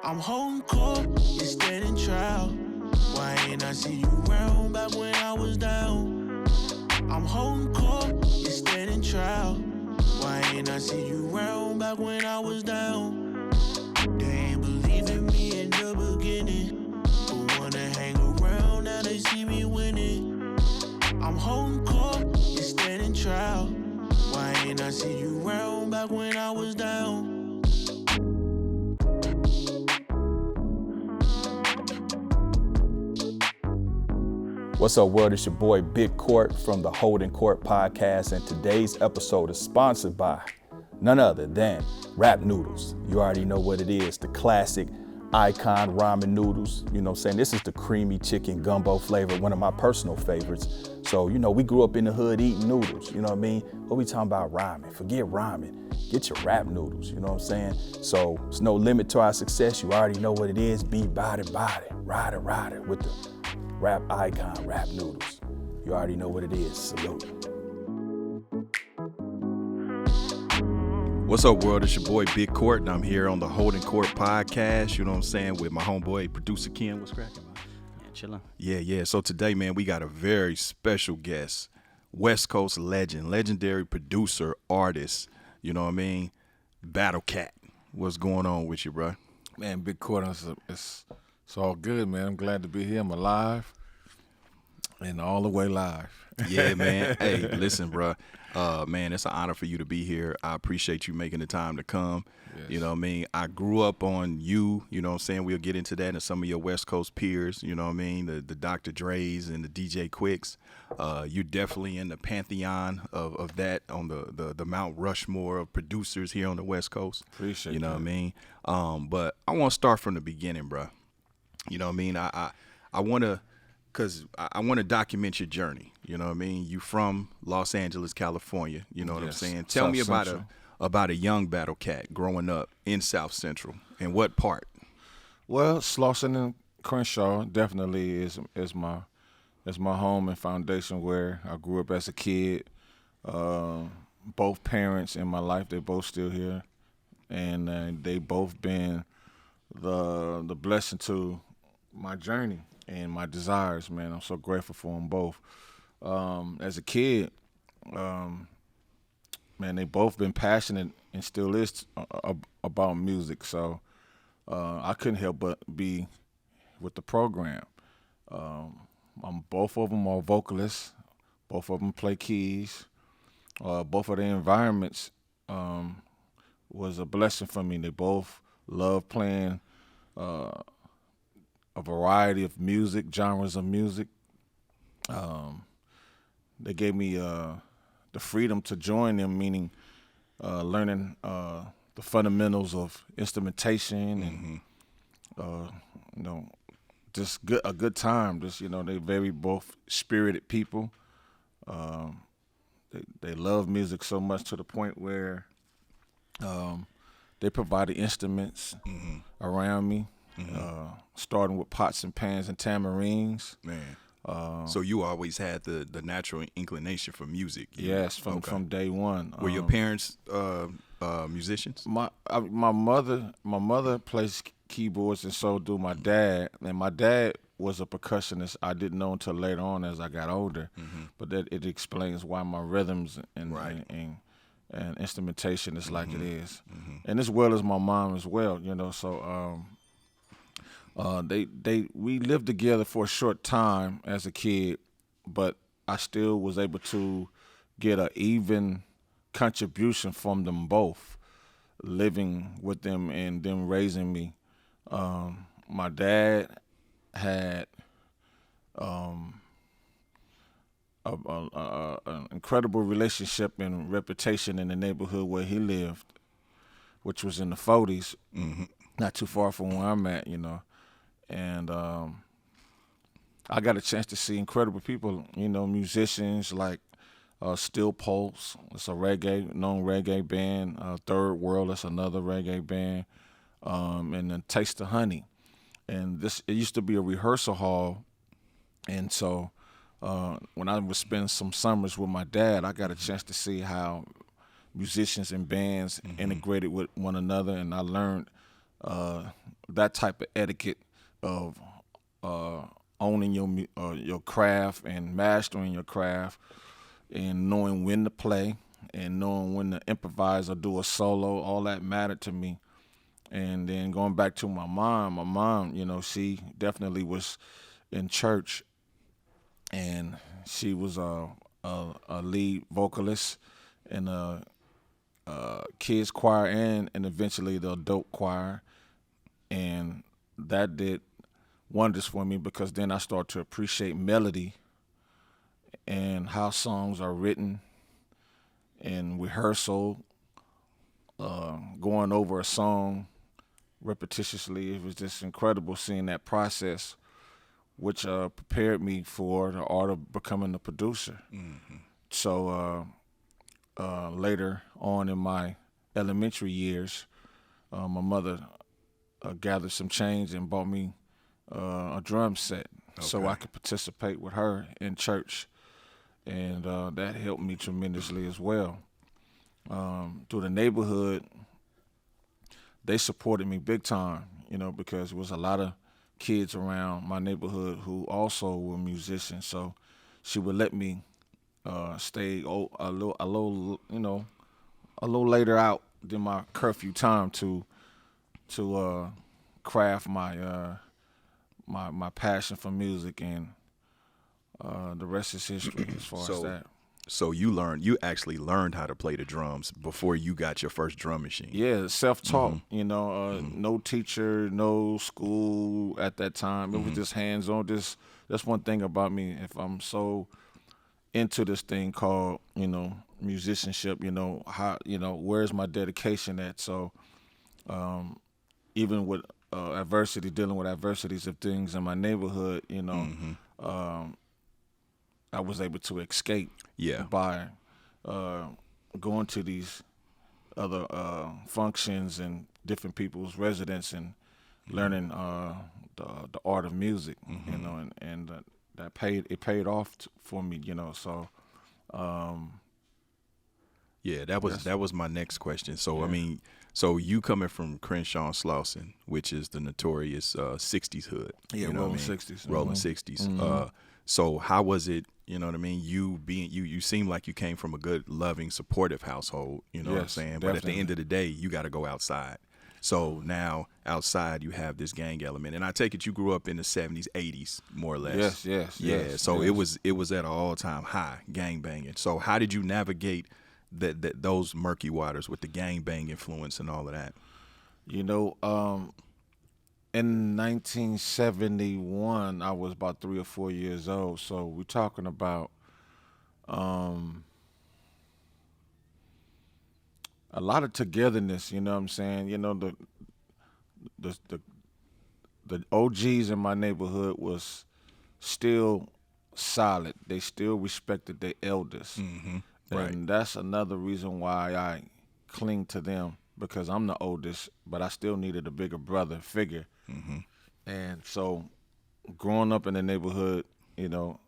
I'm holding court, you standing trial. Why ain't I see you round back when I was down? I'm holding court, you standing trial. Why ain't I see you round back when I was down? They ain't believe in me in the beginning, but wanna hang around now they see me winning. I'm holding court, you standing trial. Why ain't I see you round back when I was down? What's up, world? It's your boy Big Court from the Holdin Court Podcast, and today's episode is sponsored by none other than Rap Noodles. You already know what it is, the classic icon ramen noodles. You know what I'm saying? This is the creamy chicken gumbo flavor, one of my personal favorites. So, you know, we grew up in the hood eating noodles, you know what I mean? What we talking about ramen? Forget ramen. Get your rap noodles, you know what I'm saying? So, there's no limit to our success. You already know what it is. Be body, ride it with the rap icon, Rap Noodles. You already know what it is. Salute. What's up, world? It's your boy Big Court, and I'm here on the Holdin Court Podcast, you know what I'm saying, with my homeboy, producer Ken. What's cracking, man? Yeah, chillin'. Yeah. So today, man, we got a very special guest, West Coast legend, legendary producer, artist, you know what I mean, Battlecat. What's going on with you, bro? Man, Big Court, it's all good, man. I'm glad to be here. I'm alive and all the way live. Yeah, man. Hey, listen, bro. Man, it's an honor for you to be here. I appreciate you making the time to come. Yes. You know what I mean? I grew up on you know what I'm saying? We'll get into that and some of your West Coast peers, you know what I mean? The Dr. Dre's and the DJ Quicks. You're definitely in the pantheon of that on the Mount Rushmore of producers here on the West Coast. Appreciate You know that. what I mean? But I want to start from the beginning, bro. You know what I mean? I want to, because I want to document your journey. You know what I mean? You from Los Angeles, California. You know what I'm Yes. saying? Tell me South Central. about a young Battlecat growing up in South Central. And what part? Well, Slauson and Crenshaw definitely is my home and foundation where I grew up as a kid. Both parents in my life, they're both still here. And they both been the blessing to my journey and my desires, man. I'm so grateful for them both. As a kid, man, they both been passionate and still is about music. So I couldn't help but be with the program. Both of them are vocalists. Both of them play keys. Both of their environments was a blessing for me. They both love playing a variety of music, genres of music. They gave me the freedom to join them, meaning learning the fundamentals of instrumentation and just a good time. Just they very both spirited people. They love music so much to the point where they provided instruments around me. Starting with pots and pans and tamarines. Man. So you always had the natural inclination for music. Yes, from day one. Were your parents musicians? My mother plays keyboards, and so do my dad. And my dad was a percussionist. I didn't know until later on as I got older. But that it explains why my rhythms and instrumentation is like it is. And as well as my mom as well. So. We lived together for a short time as a kid, but I still was able to get an even contribution from them both, living with them and them raising me. My dad had an incredible relationship and reputation in the neighborhood where he lived, which was in the 40s, not too far from where I'm at, And I got a chance to see incredible people, musicians like Steel Pulse. It's a known reggae band. Third World, that's another reggae band. And then Taste of Honey. And it used to be a rehearsal hall. And so when I would spend some summers with my dad, I got a chance to see how musicians and bands integrated with one another. And I learned that type of etiquette of owning your craft and mastering your craft and knowing when to play and knowing when to improvise or do a solo, all that mattered to me. And then going back to my mom, you know, she definitely was in church, and she was a lead vocalist in a kids choir and eventually the adult choir, and that did wonders for me because then I started to appreciate melody and how songs are written and rehearsal, going over a song repetitiously. It was just incredible seeing that process, which prepared me for the art of becoming a producer. Mm-hmm. So later on in my elementary years, my mother gathered some change and bought me a drum set so I could participate with her in church. And that helped me tremendously as well. Through the neighborhood, they supported me big time, you know, because there was a lot of kids around my neighborhood who also were musicians. So she would let me stay a little later out than my curfew time to craft my my passion for music, and the rest is history as far as that. So you actually learned how to play the drums before you got your first drum machine. Yeah, self-taught, you know, no teacher, no school at that time. It was just hands-on. That's one thing about me. If I'm so into this thing called, you know, musicianship, you know, where's my dedication at? So even with dealing with adversities of things in my neighborhood, you know, I was able to escape by going to these other functions and different people's residence and learning the art of music, you know, and that paid off for me, you know. So that was my next question. So I mean, so you coming from Crenshaw and Slauson, which is the notorious 60s hood. Yeah, you know Rollin 60s. Rollin 60s. So how was it, you know what I mean, you seem like you came from a good, loving, supportive household, you know what I'm saying? Definitely. But at the end of the day, you got to go outside. So now outside you have this gang element. And I take it you grew up in the 70s, 80s, more or less. Yes. So it was at an all-time high, gang banging. So how did you navigate those murky waters with the gang bang influence and all of that? You know, in 1971, I was about 3 or 4 years old. So we're talking about a lot of togetherness. You know what I'm saying? You know, the OGs in my neighborhood was still solid. They still respected their elders. Right. And that's another reason why I cling to them, because I'm the oldest, but I still needed a bigger brother figure. And so growing up in the neighborhood, you know,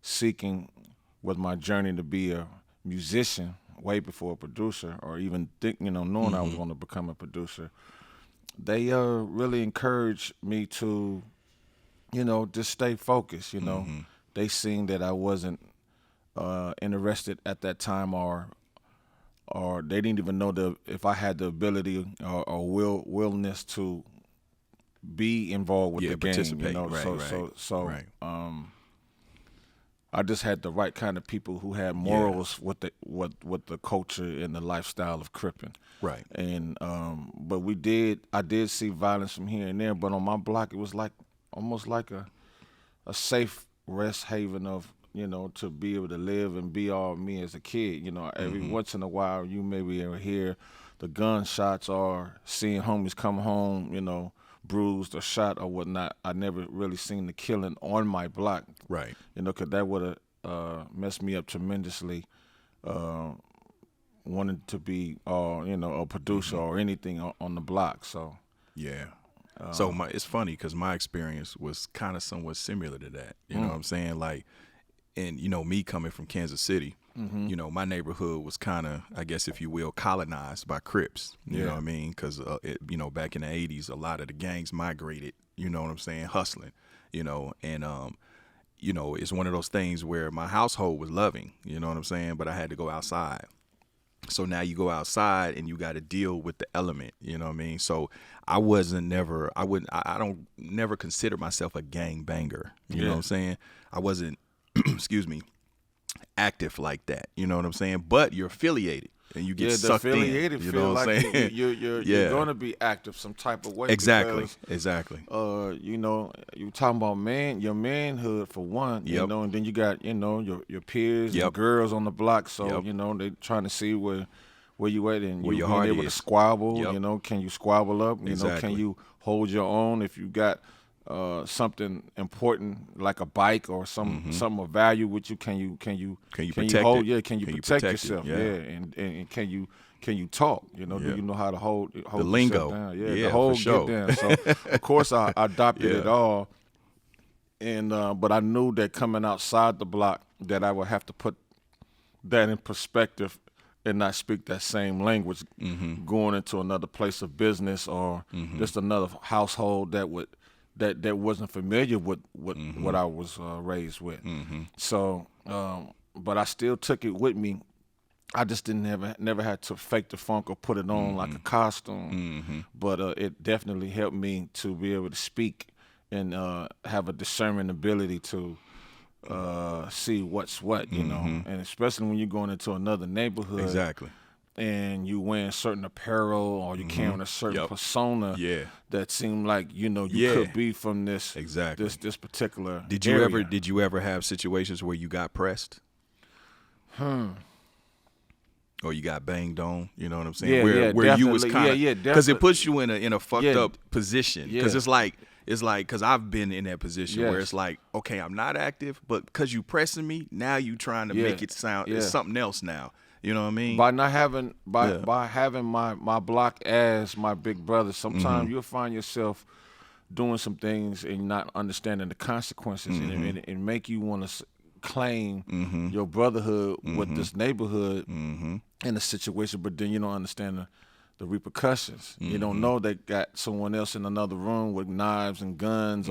seeking with my journey to be a musician way before a producer, or even knowing I was going to become a producer, they really encouraged me to, you know, just stay focused, you know. They seen that I wasn't interested at that time, or they didn't even know if I had the ability or willingness to be involved with the game, you know. Right. I just had the right kind of people who had morals with the culture and the lifestyle of Crippin'. Right. And but I did see violence from here and there, but on my block it was like almost like a safe rest haven of, you know, to be able to live and be all me as a kid. You know, every once in a while you maybe ever hear the gunshots or seeing homies come home, you know, bruised or shot or whatnot. I never really seen the killing on my block. Right. You know, because that would have messed me up tremendously, wanting to be, you know, a producer or anything on the block. So. Yeah. So it's funny because my experience was kind of somewhat similar to that. You know what I'm saying? Like, and me coming from Kansas City, my neighborhood was kind of, I guess, if you will, colonized by Crips. You know what I mean? Because back in the 80s, a lot of the gangs migrated. You know what I'm saying? Hustling. And it's one of those things where my household was loving. You know what I'm saying? But I had to go outside. So now you go outside and you got to deal with the element, you know what I mean? So I don't never consider myself a gang banger, you know what I'm saying? I wasn't, excuse me, active like that, you know what I'm saying? But you're affiliated and you get sucked affiliated in, you feel know what I'm like saying? You're going to be active some type of way. Exactly. You talking about your manhood for one, and then you got, your peers, your girls on the block. So, they trying to see where you at and you being able to squabble, can you squabble up? Can you hold your own if you got something important like a bike or something of value with you? Can you protect hold? it? Yeah, can you protect yourself? And can you talk? Do you know how to hold the lingo? Down? The whole for sure. get down. So of course I adopted it all, and but I knew that coming outside the block that I would have to put that in perspective and not speak that same language going into another place of business or just another household that wasn't familiar with what I was raised with. So, but I still took it with me. I just never had to fake the funk or put it on like a costume. But it definitely helped me to be able to speak and have a discerning ability to see what's what, and especially when you're going into another neighborhood. Exactly. And you wearing certain apparel or you carrying a certain persona that seemed like you could be from this this particular area. Did you ever have situations where you got pressed? Or you got banged on, you know what I'm saying? Where you was kind of, because it puts you in a fucked up position. Because it's like because I've been in that position where it's like, okay, I'm not active, but because you pressing me, now you trying to make it sound it's something else now. You know what I mean? By not having by having my block as my big brother, sometimes you'll find yourself doing some things and not understanding the consequences, and make you want to claim your brotherhood with this neighborhood in a situation, but then you don't understand the repercussions. You don't know they got someone else in another room with knives and guns,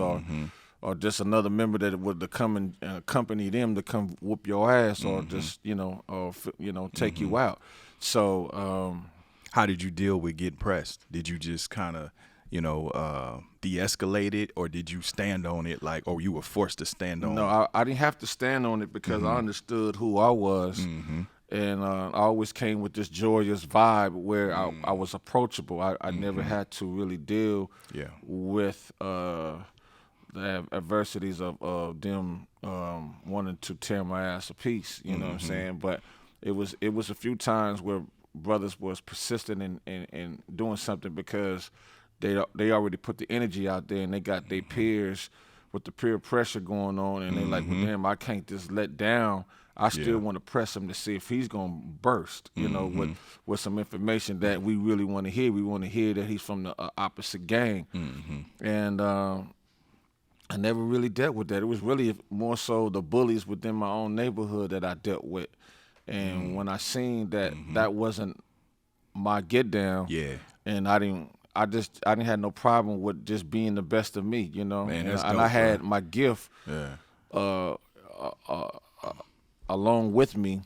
or just another member that would come and accompany them to come whoop your ass, or just take you out. So, how did you deal with getting pressed? Did you just kind of de-escalate it, or did you stand on it or you were forced to stand on it? No, I didn't have to stand on it because I understood who I was. And I always came with this joyous vibe where I was approachable. I never had to really deal with the adversities of them wanting to tear my ass a piece. You know what I'm saying? But it was a few times where brothers was persistent in doing something because they already put the energy out there and they got their peers with the peer pressure going on, and they like, well, damn, I can't just let down. I still want to press him to see if he's gonna burst, with some information that we really want to hear. We want to hear that he's from the opposite gang, and I never really dealt with that. It was really more so the bullies within my own neighborhood that I dealt with, and when I seen that that wasn't my get down, and I didn't have no problem with just being the best of me, Man, that's and dope, I had bro. my gift. Along with me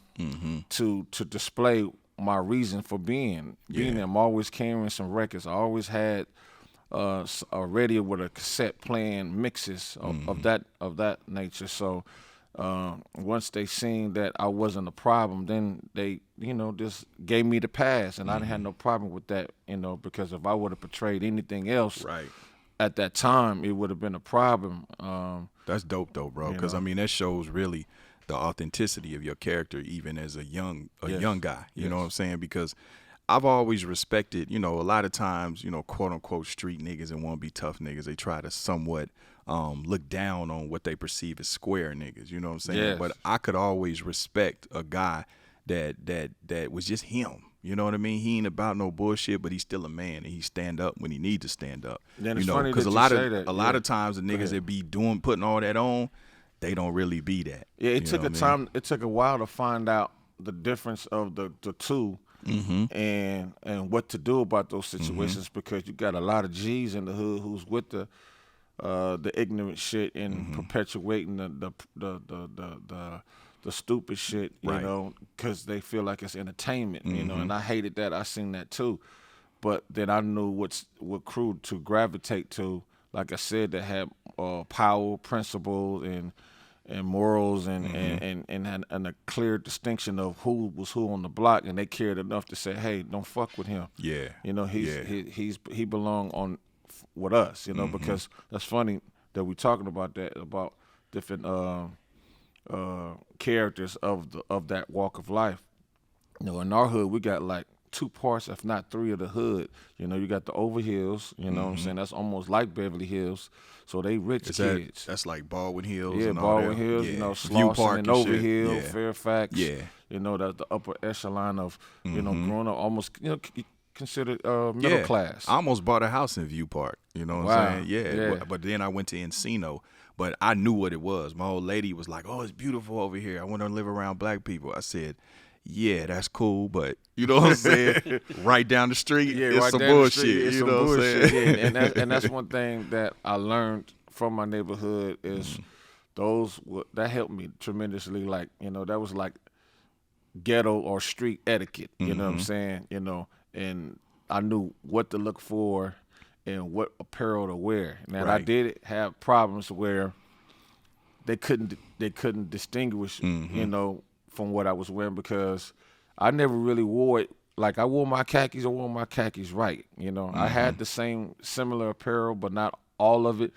to display my reason for being there. I'm always carrying some records. I always had a radio with a cassette playing mixes of that nature. So once they seen that I wasn't a problem, then they just gave me the pass, and I didn't have no problem with that, because if I would have portrayed anything else at that time, it would have been a problem. That's dope though, bro, because I mean that shows really the authenticity of your character, even as a young guy. You know what I'm saying? Because I've always respected, a lot of times, quote unquote street niggas and want to be tough niggas, they try to somewhat look down on what they perceive as square niggas. You know what I'm saying? Yes. But I could always respect a guy that was just him. You know what I mean? He ain't about no bullshit, but he's still a man, and he stand up when he need to stand up. Then it's funny because that a you lot say of that. a lot of times the niggas that be putting all that on, they don't really be that. Yeah, it took it took a while to find out the difference of the two and what to do about those situations because you got a lot of G's in the hood who's with the ignorant shit and perpetuating the stupid shit, you know, because they feel like it's entertainment, you know, and I hated that. I seen that too. But then I knew what crew to gravitate to, like I said, that had power, principles, and morals, and a clear distinction of who was who on the block, and they cared enough to say, hey, don't fuck with him. Yeah, you know, he belong on with us, you know, because that's funny that we talking about that, about different characters of that walk of life. You know, in our hood, we got like 2 parts, if not 3 of the hood. You know, you got the Overhills, you know what I'm saying? That's almost like Beverly Hills. So they rich kids. That's like Baldwin Hills. Yeah, and Baldwin all that. Hills, you know, Slauson and Overhill, Fairfax. Yeah. You know, that's the upper echelon of, you know, growing up almost, you know, considered middle class. I almost bought a house in View Park. You know what I'm saying? Yeah. But then I went to Encino. But I knew what it was. My old lady was like, oh, it's beautiful over here. I want to live around black people. I said, yeah, that's cool, but you know what I'm saying? Right down the street, it's right some down bullshit. The street, it's you some know bullshit. what I'm saying? Yeah, and that's one thing that I learned from my neighborhood is that helped me tremendously. Like, you know, that was like ghetto or street etiquette. You know what I'm saying? You know, and I knew what to look for and what apparel to wear. Now I did have problems where they couldn't distinguish, you know, from what I was wearing because I never really wore it. Like I wore my khakis right. You know, I had the same similar apparel, but not all of it.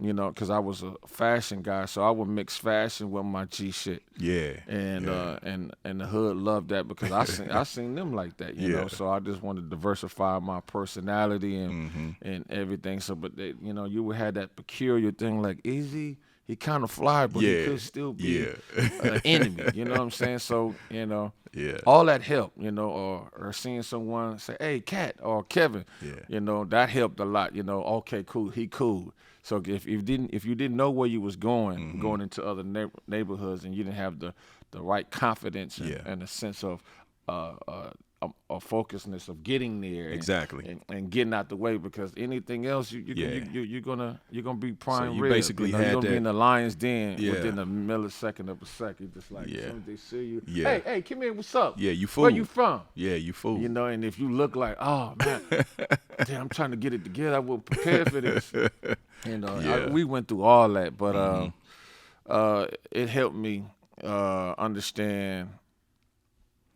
You know, because I was a fashion guy, so I would mix fashion with my G shit. Yeah. And the hood loved that because I seen them like that. You know, so I just wanted to diversify my personality and everything. So, but they, you know, you would have that peculiar thing like Easy. He kind of fly, but he could still be an enemy. You know what I'm saying? So, you know, all that helped, you know, or seeing someone say, hey, Cat or Kevin, you know, that helped a lot. You know, okay, cool, he cool. So if you didn't know where you was going into other neighborhoods and you didn't have the right confidence and a sense of a focusedness of getting there, and getting out the way, because anything else you're gonna be prime. So you red. basically you're gonna that, be in the lion's den within a millisecond of a second. Just like as soon as they see you, hey, come here, what's up? Yeah, you fool. Where you from? Yeah, you fool. You know, and if you look like, oh man, damn, I'm trying to get it together. I will prepare for this. And we went through all that, but it helped me understand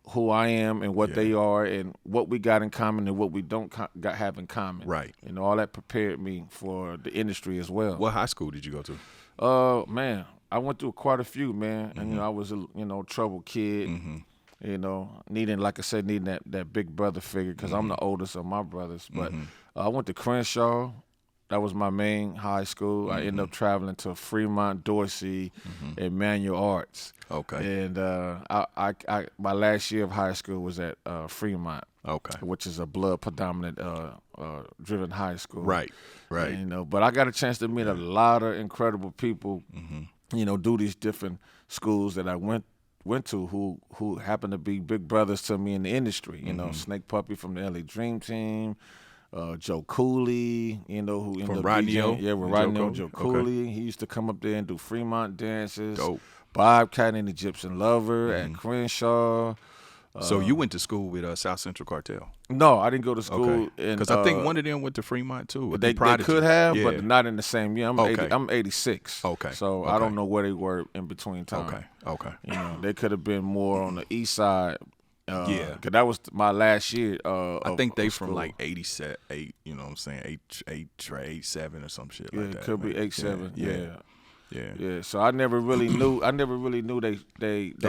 who I am and what they are and what we got in common and what we don't have in common. Right. You know, all that prepared me for the industry as well. What high school did you go to? Man, I went through quite a few, man. And, you know, I was a, troubled kid, you know, needing that big brother figure because I'm the oldest of my brothers. But I went to Crenshaw. That was my main high school. I ended up traveling to Fremont, Dorsey, and Manual Arts. Okay. And I my last year of high school was at Fremont. Okay. Which is a blood predominant driven high school. Right. Right. And, you know, but I got a chance to meet a lot of incredible people. You know, do these different schools that I went to who happened to be big brothers to me in the industry. You know, Snake Puppy from the LA Dream Team. Joe Cooley, you know, who ended up DJing. Yeah, with Joe Cooley. He used to come up there and do Fremont dances. Dope. Bobcat and the Egyptian Lover at Crenshaw. So you went to school with South Central Cartel? No, I didn't go to school. Because I think one of them went to Fremont too. They could have, but not in the same year. I'm 86. Okay. So I don't know where they were in between time. Okay. You know, they could have been more on the east side. Because that was my last year. I think they from like 87, you know what I'm saying, 87 or some shit like that. It could be 87. Yeah. So I never really knew. They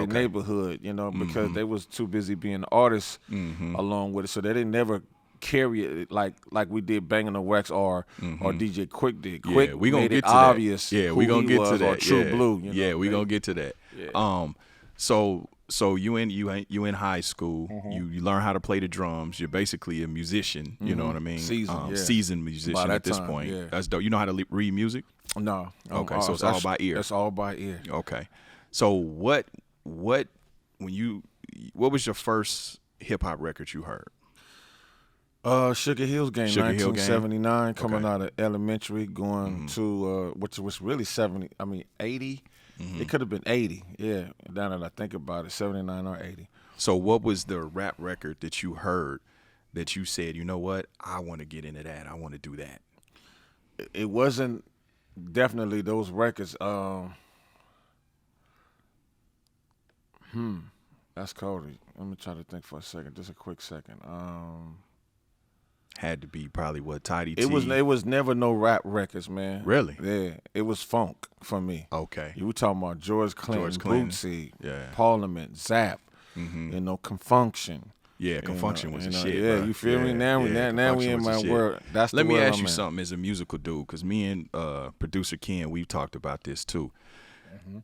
neighborhood, you know, because they was too busy being artists along with it. So they didn't never carry it like we did Bangin' the Wax or DJ Quick did. Quick we gonna made get it to obvious. That. Yeah, we gonna get to that. Or True Blue. You know, we gonna get to that. Yeah. So you in high school, you learn how to play the drums. You're basically a musician. You know what I mean? Seasoned musician at this point. Yeah. That's dope. You know how to read music? No. Okay, so it's all by ear. It's all by ear. Okay. So what was your first hip hop record you heard? Sugar Hill's Game, Sugar Hill Gang? 1979, coming Okay. out of elementary, going to which was really 80. It could have been 80. Yeah, now that I think about it, 79 or 80. So what was the rap record that you heard that you said, you know what, I want to get into that, I want to do that? It wasn't definitely those records. That's Cody. Let me try to think for a second, just a quick second. Had to be probably what, Tidy T? It was never no rap records, man. Really? Yeah, it was funk for me. Okay. You were talking about George Clinton, Bootsy, Yeah. Parliament, Zap, Confunction. Yeah, Confunction was the shit, Yeah, bro. you feel me? Now we Confunction in was the my shit. world. That's Let the me world ask I'm you in. something as a musical dude, because me and producer Ken, we've talked about this too.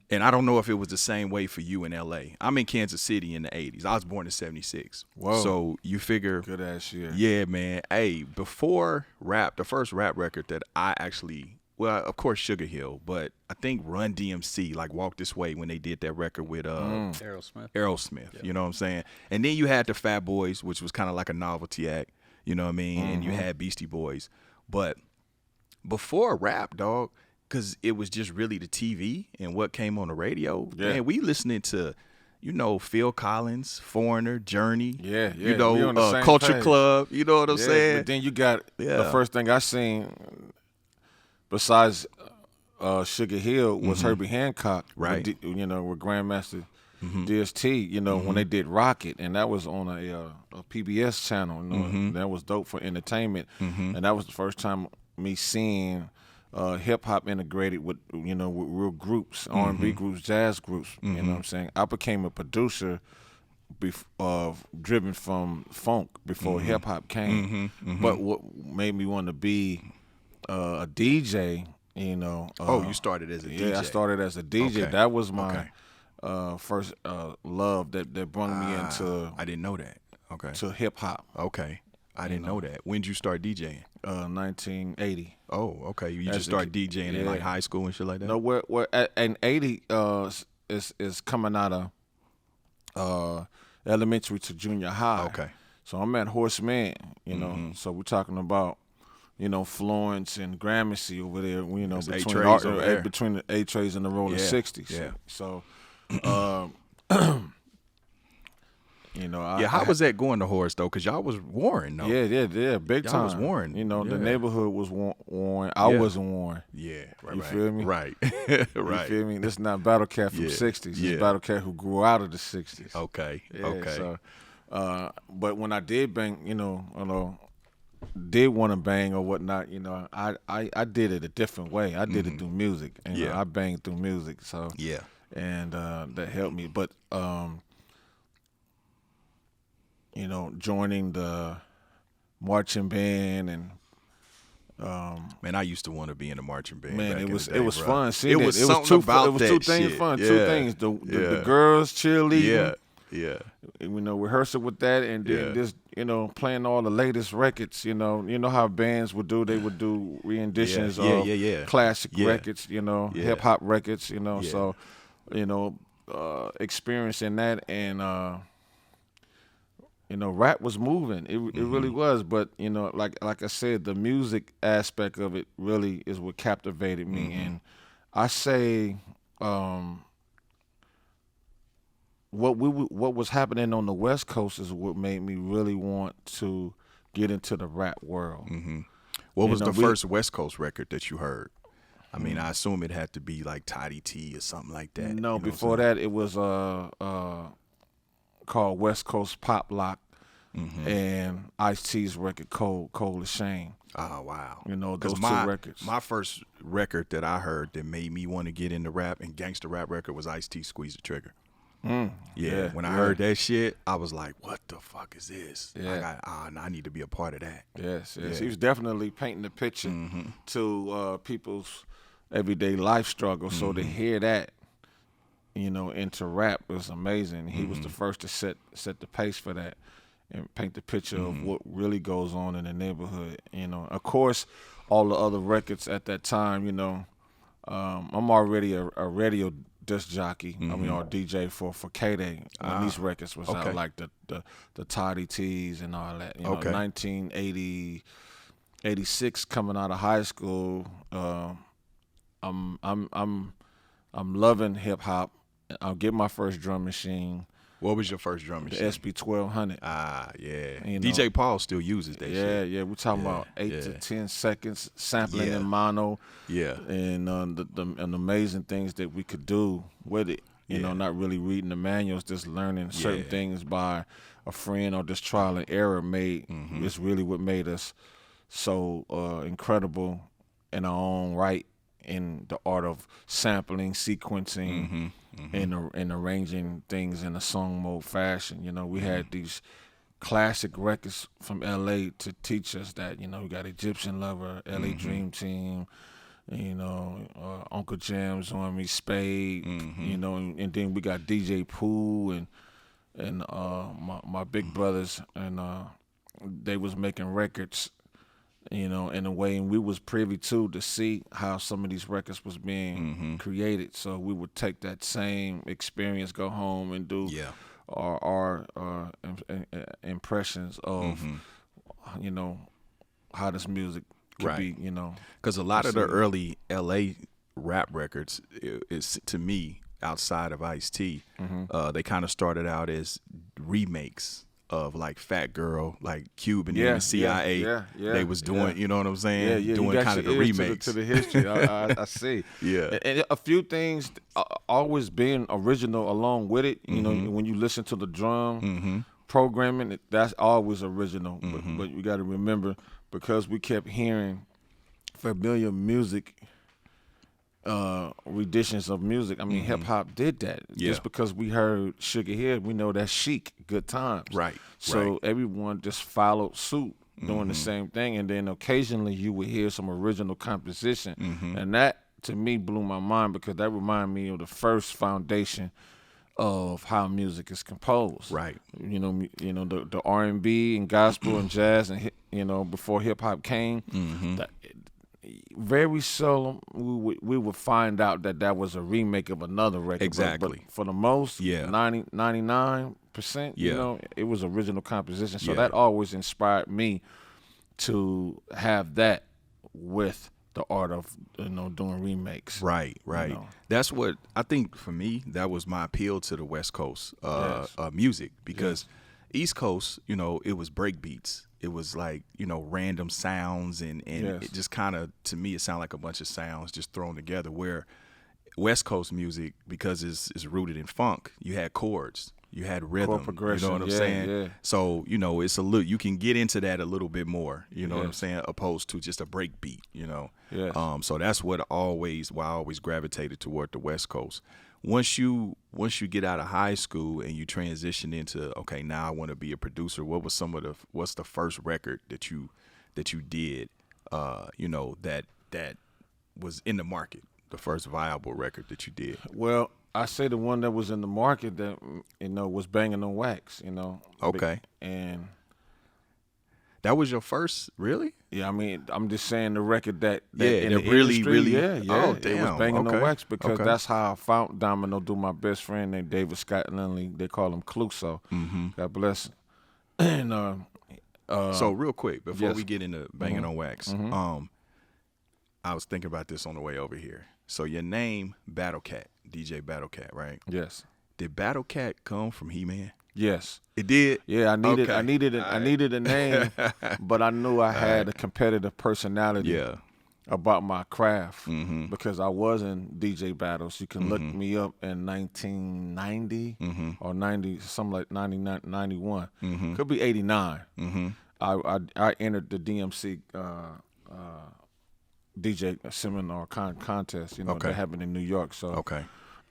And I don't know if it was the same way for you in L.A. I'm in Kansas City in the 80s. I was born in 76. Whoa. So you figure. Good ass year. Yeah, man. Hey, before rap, the first rap record that I actually, well, of course, Sugar Hill, but I think Run DMC, like Walk This Way, when they did that record with Aerosmith, you know what I'm saying? And then you had the Fat Boys, which was kind of like a novelty act, you know what I mean? And you had Beastie Boys. But before rap, dog, because it was just really the TV and what came on the radio, man, we listening to, you know, Phil Collins, Foreigner, Journey, Yeah. you We on know, the same Culture page. Club, you know what I'm saying? But then you got Yeah. the first thing I seen besides Sugar Hill was Herbie Hancock, Right. With, with Grandmaster DST. When they did Rocket, and that was on a PBS channel. That was dope for entertainment, and that was the first time me seeing hip hop integrated with with real groups, R&B groups, jazz groups. You know what I'm saying? I became a producer driven from funk before hip hop came. But what made me want to be a DJ, you started as a DJ. Yeah, I started as a DJ. Okay. That was my first love that brought me into I didn't know that. Okay. to hip hop. Okay. I didn't know that. When did you start DJing? 1980. Oh, okay. You As just a started kid, DJing in like high school and shit like that? No, we're and 80 is coming out of elementary to junior high. Okay. So I'm at Horseman, So we're talking about, Florence and Gramercy over there, between the A-Trays and the Roller 60s. Yeah. So, How was that going to Horace, though? Because y'all was warring, though. Yeah, big Y'all time. was warring. The neighborhood was warring. I wasn't warring. Yeah, right. You feel me? Right. You right. feel me? This is not Battlecat from Yeah, 60s. yeah. It's Battlecat who grew out of the 60s. Okay. Yeah, Okay. So, but when I did bang, did want to bang or whatnot, I did it a different way. I did it through music, and Yeah. I banged through music. So Yeah. and that helped me. But joining the marching band and Man, I used to want to be in a marching band. man, back it in was the day, it was bro. fun. Seeing It was it was something two about it was that two things shit. fun. Yeah. Two things. The girls cheerleading. Yeah. Rehearsal with that, and then just playing all the latest records. You know how bands would do. They would do renditions of classic records. Hip hop records. So experiencing that, and rap was moving. It really was. But like I said, the music aspect of it really is what captivated me. And I say, what was happening on the West Coast is what made me really want to get into the rap world. What was the first West Coast record that you heard? I mean, I assume it had to be like Tidy T or something like that. No, before that it was called West Coast Pop Lock, and Ice-T's record Cold as Shame. Oh, wow. Those two records. My first record that I heard that made me want to get into rap and gangster rap record was Ice-T Squeeze the Trigger. When I heard that shit, I was like, what the fuck is this? Yeah. I need to be a part of that. Yes. Yeah. He was definitely painting the picture to people's everyday life struggle. So to hear that, into rap was amazing. He was the first to set the pace for that and paint the picture of what really goes on in the neighborhood. Of course, all the other records at that time, I'm already a radio disc jockey. I mean, or DJ for K-Day when these records was out, like the Toddy T's and all that. You know, 1980, 86 coming out of high school. I'm loving hip hop. I'll get my first drum machine. What was your first drum machine? The SB 1200. Yeah. You know, DJ Paul still uses that shit. Yeah. We're talking about 8 to 10 seconds sampling in mono. Yeah. And the amazing things that we could do with it. You know, not really reading the manuals, just learning certain things by a friend or just trial and error it's really what made us so incredible in our own right in the art of sampling, sequencing, and arranging things in a song mode fashion. You know, we had these classic records from L.A. to teach us that, you know, we got Egyptian Lover, L.A. Dream Team, you know, Uncle Jam's on Me, Spade, you know, and then we got DJ Pooh and my big brothers, and they was making records, you know, in a way, and we was privy to see how some of these records was being created. So we would take that same experience, go home and do our impressions of, you know, how this music could be, you know. Because a lot of the early L.A. rap records is, to me, outside of Ice-T, they kind of started out as remakes of like Fat Girl, like Cube and the CIA. They was doing, you know what I'm saying? Doing kind of the remakes. To the history, I see. And a few things always being original along with it. You know, when you listen to the drum programming, that's always original. But you got to remember, because we kept hearing familiar music, renditions of music. I mean, hip hop did that. Just because we heard Sugar Hill, we know that's chic, good times. So everyone just followed suit, doing the same thing, and then occasionally you would hear some original composition, and that to me blew my mind, because that reminded me of the first foundation of how music is composed. You know, the R&B and gospel and jazz, and you know, before hip hop came. Very seldom we would find out that was a remake of another record. Exactly. But for the most, 99%, you know, it was original composition. So that always inspired me to have that with the art of, you know, doing remakes. Right. You know? That's what I think, for me, that was my appeal to the West Coast music, because East Coast, you know, it was break beats. It was like, you know, random sounds, and it just kind of, to me, it sounded like a bunch of sounds just thrown together. Where West Coast music, because it's rooted in funk, you had chords, you had rhythm, chord progression, you know what I'm saying? So, you know, it's a little, you can get into that a little bit more, you know what I'm saying, opposed to just a break beat, you know. So that's why I always gravitated toward the West Coast. Once you get out of high school and you transition into, okay, now I want to be a producer, what's the first record that you did, you know, that was in the market, the first viable record that you did? Well, I say the one that was in the market that, you know, was Bangin on Wax, you know. Okay. And that was your first, really? Yeah, I mean, I'm just saying the record that in the really, industry, really. Oh, damn. It was Bangin on Wax, because that's how I found Domino through my best friend named David Scott Lindley. They call him Cluso. God bless him. And so real quick before we get into Bangin on Wax, I was thinking about this on the way over here. So your name, Battlecat, DJ Battlecat, right? Yes. Did Battlecat come from He-Man? Yes. It did? Yeah, I needed a name, but I knew I had a competitive personality about my craft, because I was in DJ battles. You can look me up in 1990 or 90, something like 99, 91. Could be 89. I entered the DMC DJ seminar contest, you know, that happened in New York. So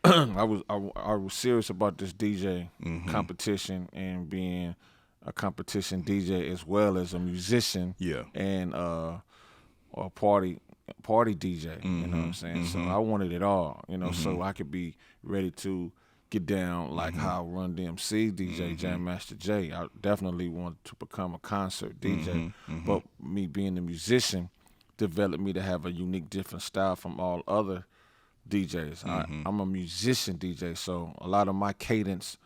I was serious about this DJ competition, and being a competition DJ as well as a musician and a party DJ, you know what I'm saying? So I wanted it all, you know, so I could be ready to get down like how Run DMC DJ, Jam Master Jay. I definitely wanted to become a concert DJ, but me being a musician developed me to have a unique, different style from all other DJs. I'm a musician DJ, so a lot of my cadence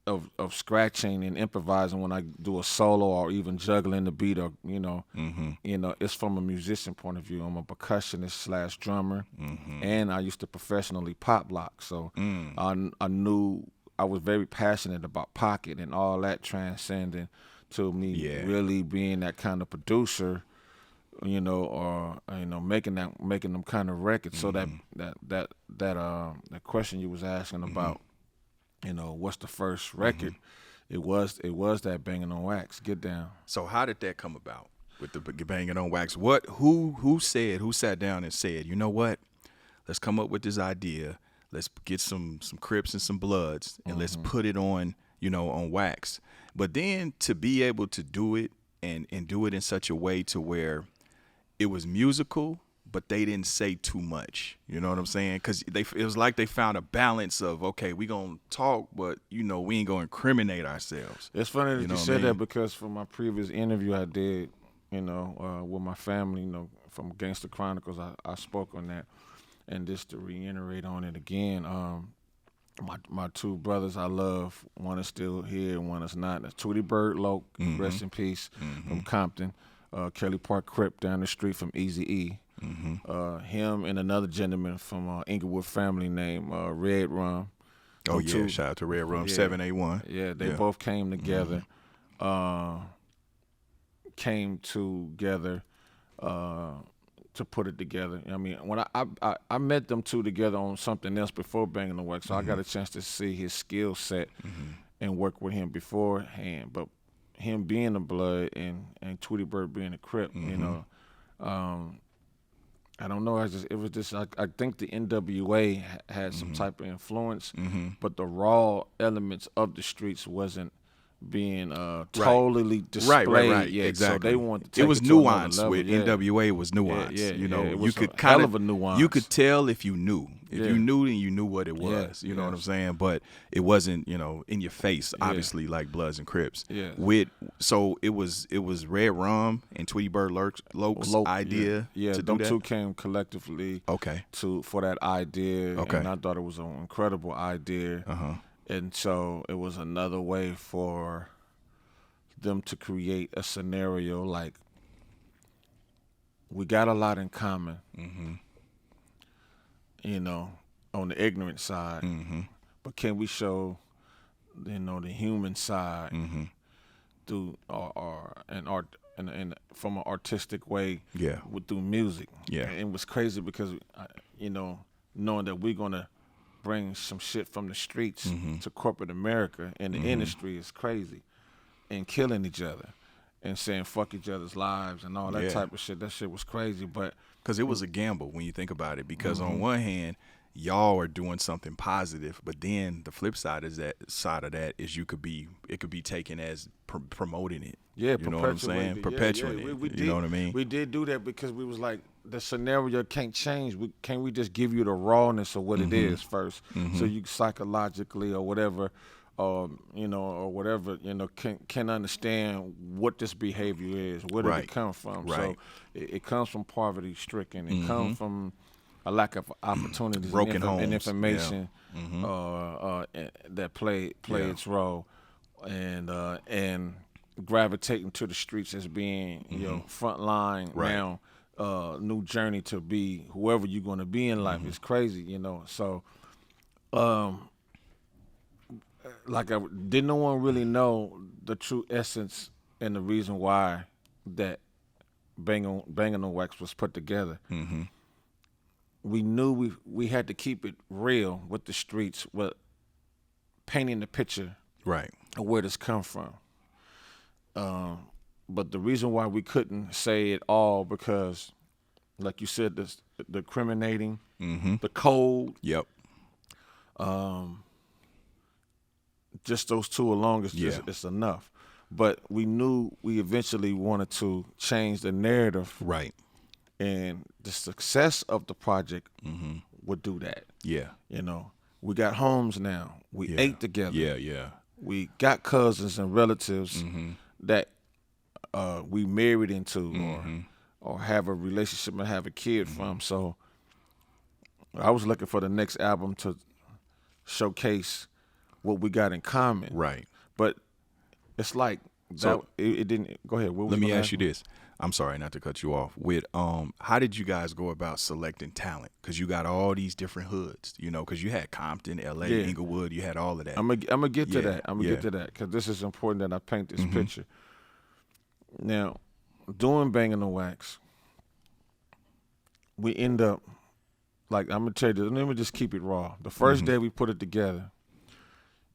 of scratching and improvising when I do a solo or even juggling the beat, or it's from a musician point of view. I'm a percussionist / drummer, and I used to professionally pop lock. So I knew I was very passionate about pocket and all that transcending to me really being that kind of producer, or making them kind of records. So that question you was asking about, what's the first record? It was that Bangin' on Wax, Get Down. So how did that come about with the Bangin' on Wax? Who sat down and said, you know what? Let's come up with this idea. Let's get some Crips and some Bloods, and let's put it on, on wax. But then to be able to do it and do it in such a way to where it was musical, but they didn't say too much. You know what I'm saying? Because it was like they found a balance of, okay, we going to talk, but, we ain't going to incriminate ourselves. It's funny that you said that, because from my previous interview I did, with my family, from Gangster Chronicles, I spoke on that. And just to reiterate on it again, my two brothers I love, one is still here and one is not. That's Tweety Bird Loke, rest in peace, from Compton. Kelly Park Crip down the street from Eazy-E. Him and another gentleman from Inglewood family named Red Rum. Oh, yeah, shout out to Red Rum, 781. Yeah, they both came together. To put it together. I mean, when I met them two together on something else before Bangin' on Wax, so I got a chance to see his skill set and work with him beforehand. But him being a Blood and Tweety Bird being a Crip, I don't know. I think the NWA had some type of influence, but the raw elements of the streets wasn't being totally displayed. Right. Yeah, exactly. So they want to take it was it to nuanced another with level. NWA. Was nuanced. It was you could a hell of a nuance. You could tell if you knew. If you knew, then you knew what it was. You know what I'm saying? But it wasn't, in your face, obviously, like Bloods and Crips. Yeah. So it was Red Rum and Tweety Bird Loke's idea to do them that? two came collectively for that idea. Okay. And I thought it was an incredible idea. And so it was another way for them to create a scenario like, we got a lot in common, on the ignorant side, but can we show, the human side through an art and from an artistic way, through music. And it was crazy because, knowing that we're gonna bring some shit from the streets to corporate America and the industry is crazy, and killing each other and saying fuck each other's lives and all that type of shit. That shit was crazy, but because it was a gamble when you think about it. Because on one hand, y'all are doing something positive, but then the flip side of that is it could be taken as promoting it. Yeah, you know what I'm saying? Perpetuating it. You know what I mean? We did do that because we was like, the scenario can't change. Can't we just give you the rawness of what it is first, so you psychologically or whatever, or whatever, can understand what this behavior is, where did it come from. So it comes from poverty stricken. It comes from a lack of opportunities, broken homes, and information that play its role, and gravitating to the streets as being front line now. New journey to be whoever you're going to be in life is crazy, So, did no one really know the true essence and the reason why that Bangin' on Wax was put together. We knew we had to keep it real with the streets, with painting the picture of where this come from. But the reason why we couldn't say it all, because, like you said, the incriminating, the code. Yep. Just those two alone is it's enough. But we knew we eventually wanted to change the narrative. Right. And the success of the project would do that. Yeah. We got homes now. We ate together. Yeah. We got cousins and relatives that we married into or have a relationship and have a kid from. So I was looking for the next album to showcase what we got in common. Right. But it's like So- it didn't. Go ahead. What was Let me gonna ask you me? this. I'm sorry not to cut you off. With how did you guys go about selecting talent? Because you got all these different hoods, you know, because you had Compton, LA, Yeah. Inglewood, you had all of that. I'm gonna get to Yeah, that. I'm gonna yeah. get to that because this is important that I paint this Mm-hmm. picture. Now, doing Bangin' the Wax, we end up like I'm gonna tell you. Let me just keep it raw. The 1st Mm-hmm. day we put it together,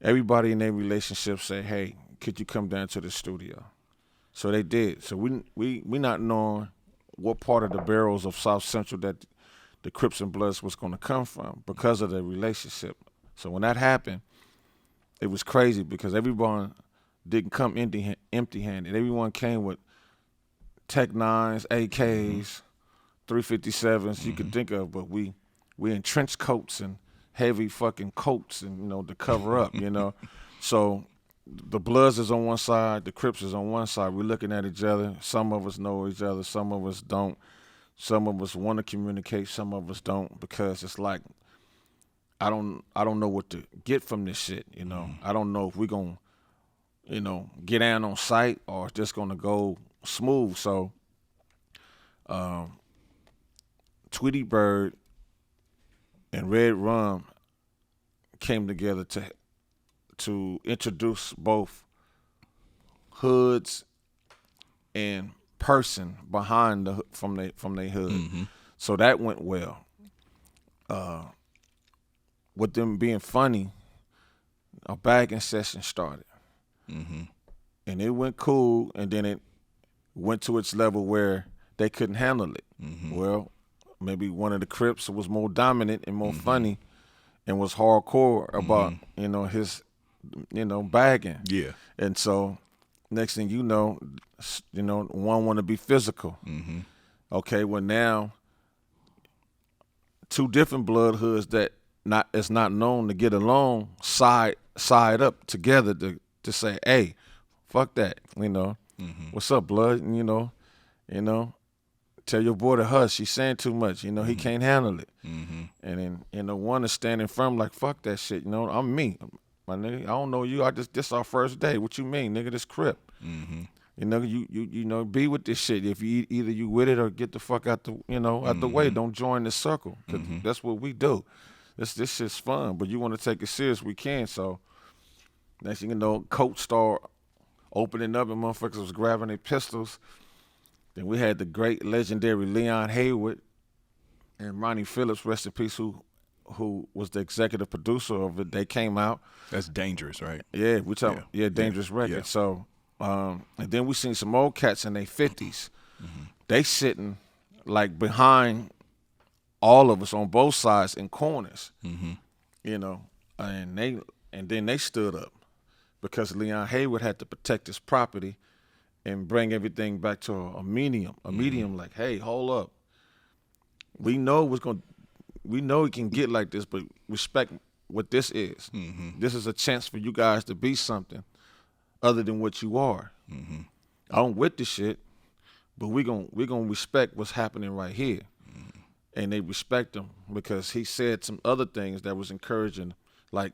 everybody in their relationship said, "Hey, could you come down to the studio?" So they did. So we not knowing what part of the barrels of South Central that the Crips and Bloods was going to come from because of the relationship. So when that happened, it was crazy because everyone didn't come empty-handed. Everyone came with Tech 9s, AKs, 357s you could think of, but we in trench coats and heavy fucking coats and, you know, to cover up, you know. So the Bloods is on one side, the Crips is on one side. We're looking at each other. Some of us know each other, some of us don't. Some of us want to communicate, some of us don't, because it's like I don't know what to get from this shit, you know. I don't know if we're gonna, you know, get down on sight or just gonna go smooth. So Tweety Bird and Red Rum came together to introduce both hoods and person behind from their hood. So that went well. With them being funny, a bagging session started. And it went cool, and then it went to its level where they couldn't handle it. Well, maybe one of the Crips was more dominant and more funny and was hardcore about, you know, his, you know, bagging. Yeah. And so next thing you know, one want to be physical. Okay, well now, two different blood hoods that it's not known to get along side up together to say, hey, fuck that, you know. What's up, blood? And, you know, tell your boy to hush. He's saying too much. You know, he can't handle it. And then, you know, one is standing firm like, fuck that shit. You know, I'm me. My nigga, I don't know you. This our first day. What you mean, nigga? This Crip. You know, you know, be with this shit. If you either you with it or get the fuck out the way. Don't join this circle. 'Cause that's what we do. This shit's fun, but you want to take it serious, we can. So next thing you know, coach start opening up and motherfuckers was grabbing their pistols. Then we had the great legendary Leon Haywood and Ronnie Phillips, rest in peace, who was the executive producer of it. They came out. That's dangerous, right? Yeah, we talking dangerous record. Yeah. So and then we seen some old cats in their 50s. They sitting like behind all of us on both sides in corners. You know, and then they stood up because Leon Haywood had to protect his property and bring everything back to a medium. Like, hey, hold up. We know it can get like this, but respect what this is. This is a chance for you guys to be something other than what you are. I'm with the shit, but we gonna respect what's happening right here. And they respect him because he said some other things that was encouraging. Like,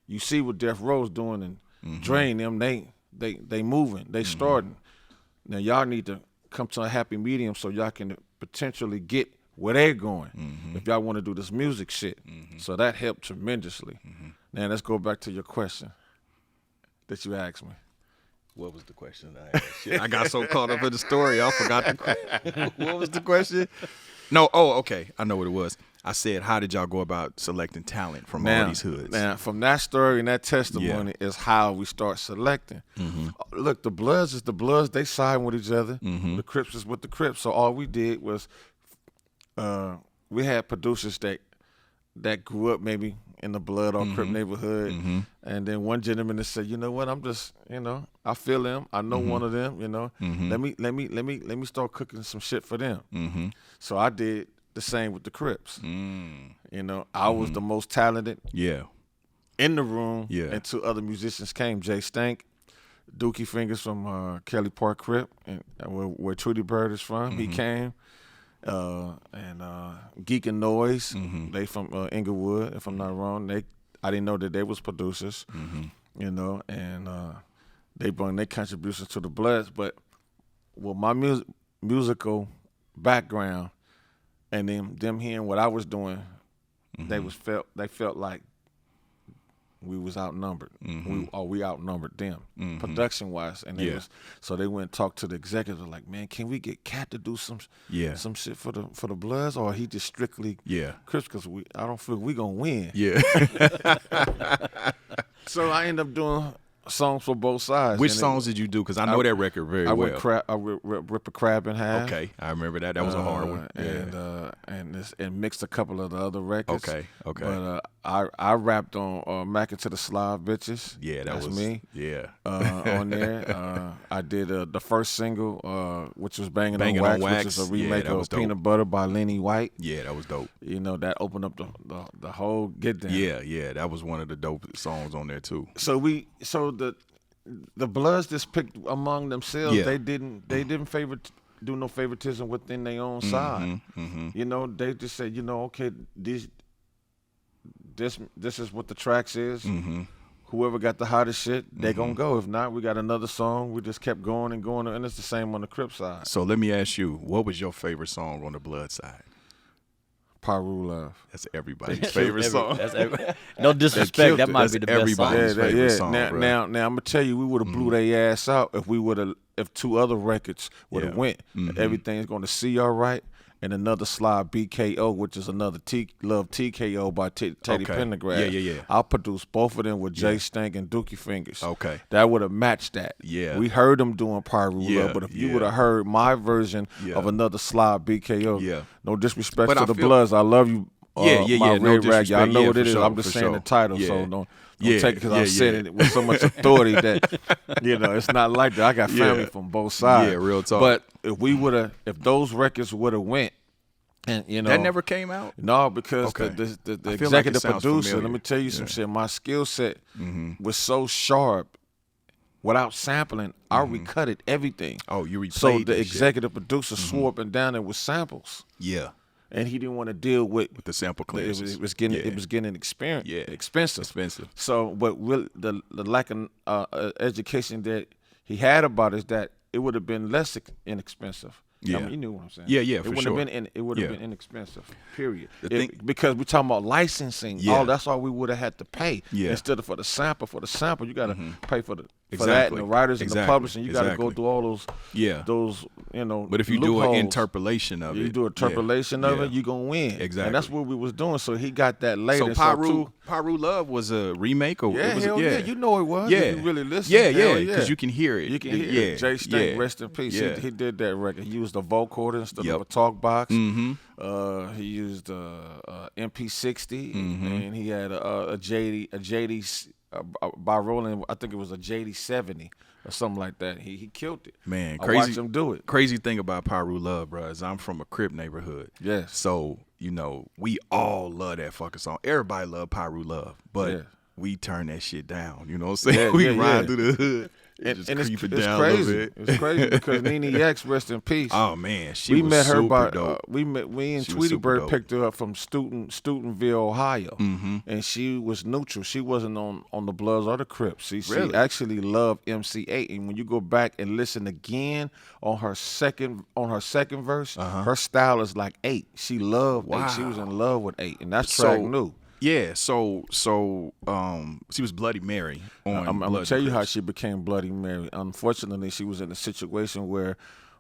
you see what Death Row's doing and Drain them, they moving, they starting. Now y'all need to come to a happy medium so y'all can potentially get where they're going if y'all want to do this music shit. So that helped tremendously. Now let's go back to your question that you asked me. What was the question I asked? Shit, I got so caught up in the story, I forgot the question. What was the question? No, okay. I know what it was. I said, how did y'all go about selecting talent from all these hoods? Now, from that story and that testimony is how we start selecting. Look, the Bloods is the Bloods. They side with each other. The Crips is with the Crips. So all we did was we had producers that grew up maybe in the Blood or Crip neighborhood. And then one gentleman that said, you know what, I'm just, you know, I feel them. I know one of them, you know. Let me start cooking some shit for them. So I did the same with the Crips. You know, I was the most talented in the room. And two other musicians came, Jay Stank, Dookie Fingers from Kelly Park Crip, and where Tweety Bird is from. He came. And Geek and Noise. They from Inglewood, if I'm not wrong. I didn't know that they was producers, you know, and they bring their contributions to the Bloods. But with my musical background and them hearing what I was doing, they felt like we was outnumbered. We outnumbered them production wise, and so they went and talked to the executives like, man, can we get Cat to do some shit for the Bloods, or he just strictly Crips, because I don't feel we gonna win. So I ended up doing songs for both sides. Which songs did you do? Because I know that record very well. I Rip a Crab in Half. Okay, I remember that. That was a hard one. And mixed a couple of the other records. Okay. But I rapped on Mac It to the Slav Bitches. Yeah, that's me. Yeah. On there. I did the first single, which was Bangin' on Wax, Wax, which is a remake of dope. Peanut Butter by Lenny White. Yeah, that was dope. You know, that opened up the whole get down. Yeah, that was one of the dope songs on there too. So the Bloods just picked among themselves. Yeah. They didn't do no favoritism within their own side. You know, they just said, you know, okay, this is what the tracks is. Whoever got the hottest shit, they gonna go. If not, we got another song. We just kept going, and it's the same on the Crip side. So let me ask you, what was your favorite song on the Blood side? Paru Love. That's everybody's favorite song. No disrespect, that might be the best everybody's song. favorite song. Now I'm gonna tell you, we would have blew their ass out if two other records would have went. Everything's gonna see all right. And another slide, BKO, which is another Love TKO by Teddy Pendergrass. Yeah. I'll produce both of them with Jay Stank and Dookie Fingers. Okay. That would have matched that. Yeah. We heard them doing Pyro Love, but if you would have heard my version of another slide, BKO, no disrespect to the Bloods, I love you. My no Red Rag, y'all know what it is. Sure, I'm just saying the title, so don't take it because I'm saying it with so much authority that, you know, it's not like that. I got family from both sides. Yeah, real talk. But if those records would have went, and you know, that never came out. No, because the executive producer. familiar. Let me tell you some shit. My skill set was so sharp. Without sampling, I recutted everything. Oh, you replayed So the that executive producer swore up and down there with samples. Yeah. And he didn't want to deal with the sample clearances. It was getting expensive. So, but really, the lack of education that he had about it is that it would have been less inexpensive. Yeah. I mean, you knew what I'm saying. Yeah, it for wouldn't sure. have been. It would have been inexpensive. Period. Because we're talking about licensing. Yeah. That's all we would have had to pay. Yeah. Instead of for the sample. For the sample, you got to pay for that and the writers and the publishing. You got to go through all those. Yeah. Those, you know. But if you loopholes. do an interpolation of it, you do a interpolation of it, you gonna win. Exactly. And that's what we was doing. So he got that later. So Paru Love was a remake, or yeah, hell yeah, you know it was. Yeah, if you really listen. Yeah, because you can hear it. You can hear it. Jay Stank, rest in peace. Yeah. He did that record. He used a vocoder instead of a talk box. He used a MP60, and he had a JD by Rollin. I think it was a JD70 or something like that. He killed it. Man, I watched him do it. Crazy thing about Paru Love, bro, is I'm from a Crip neighborhood. Yes. So, you know, we all love that fucking song. Everybody love Paru Love, but we turn that shit down. You know what I'm saying? We ride through the hood. And it's it's down crazy. A little bit. It's crazy because Nene X, rest in peace. Oh man, we was met her super by dope. we and She was Tweety super Bird dope. picked her up from Studentville, Ohio, and she was neutral. She wasn't on the Bloods or the Crips. She actually loved MC8. And when you go back and listen again on her second verse, her style is like 8. She loved 8. She was in love with 8, and that's track new. Yeah, so she was Bloody Mary on I'm Blood gonna tell you how Crips. she became Bloody Mary. Unfortunately, she was in a situation where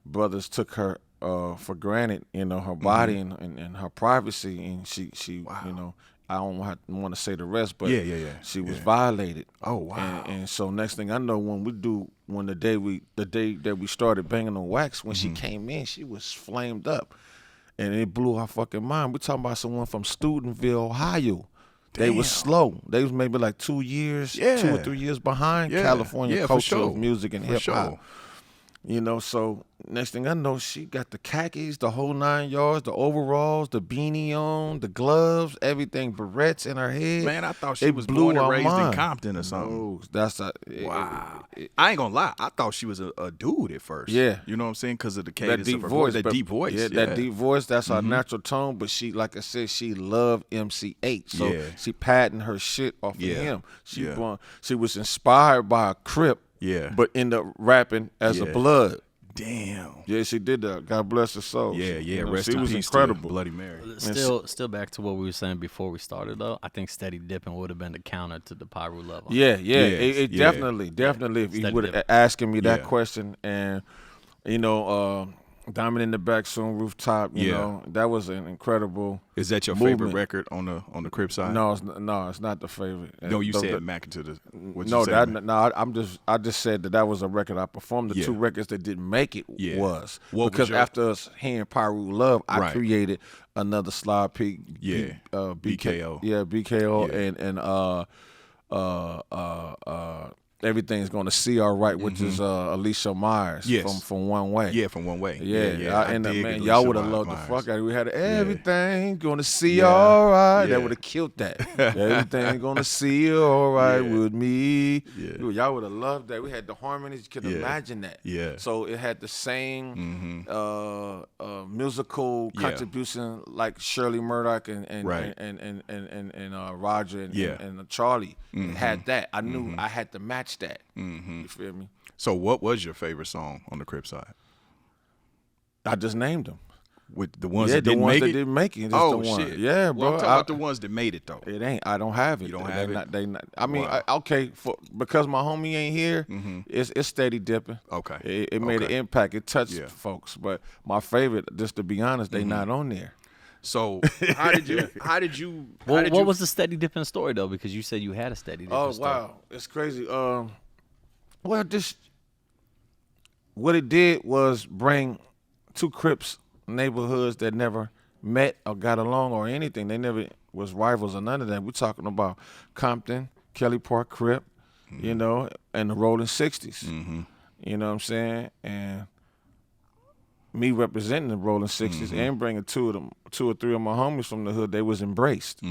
brothers took her for granted, you know, her body and her privacy, and she you know, I don't want to say the rest, but she was violated. Oh wow! And so next thing I know, when the day that we started Banging on Wax, when she came in, she was flamed up. And it blew our fucking mind. We're talking about someone from Studentville, Ohio. They was slow. They was maybe like 2 years, 2 or 3 years behind California culture of music and hip hop. You know, so next thing I know, she got the khakis, the whole 9 yards, the overalls, the beanie on, the gloves, everything, barrettes in her head. Man, I thought she was born and raised in Compton or something. No, that's wow. I ain't gonna lie. I thought she was a dude at first. Yeah. You know what I'm saying? Because of the that cadence deep of her voice. that deep voice. Yeah, Yeah. that deep voice, that's her natural tone. But she, like I said, she loved MC8. So she patterned her shit off of him. She was inspired by a Crip. Yeah. But ended up rapping as a Blood. Damn. Yeah, she did that. God bless her soul. Yeah, You know, rest she in was peace incredible. to Bloody Mary. Still back to what we were saying before we started, though. I think Steady Dippin' would have been the counter to the Pyro Love. It definitely. If you would have asking me that question, and Diamond in the Back, Soon Rooftop, you know, that was an incredible. Is that your movement. favorite record on the Crip side? No, it's not the favorite. No, you said Mac into the. I just said that was a record I performed. The two records that didn't make it was because after us hearing Pyro Love, I created another Slide P. BKO. Yeah, BKO and Everything's Gonna See All Right, which is Alicia Myers from One Way. Yeah, from One Way. Man, y'all would have loved the fuck out of it. We had Everything Gonna See All Right. Yeah. That would have killed that. Everything Gonna See All Right with me. Yeah. Y'all would have loved that. We had the harmonies. You could imagine that. Yeah. So it had the same musical contribution like Shirley Murdoch and Roger and Charlie. It had that. I knew I had to match that. You feel me? So what was your favorite song on the Crip side? I just named them. With the ones that didn't make it? Didn't make it. Oh, shit. Yeah, bro. Well, I'm talking about the ones that made it, though. It ain't. I don't have it. You don't have it? They not. I mean, because my homie ain't here, it's Steady Dippin'. Okay. It made an impact. It touched folks. But my favorite, just to be honest, they not on there. So how did you? What was the Steady Dippin' story though? Because you said you had a Steady Dippin' story. Oh wow, it's crazy. What it did was bring two Crips neighborhoods that never met or got along or anything. They never was rivals or none of that. We're talking about Compton, Kelly Park Crip, you know, and the Rollin 60s. You know what I'm saying? And me representing the Rollin 60s and bringing two or three of my homies from the hood, they was embraced.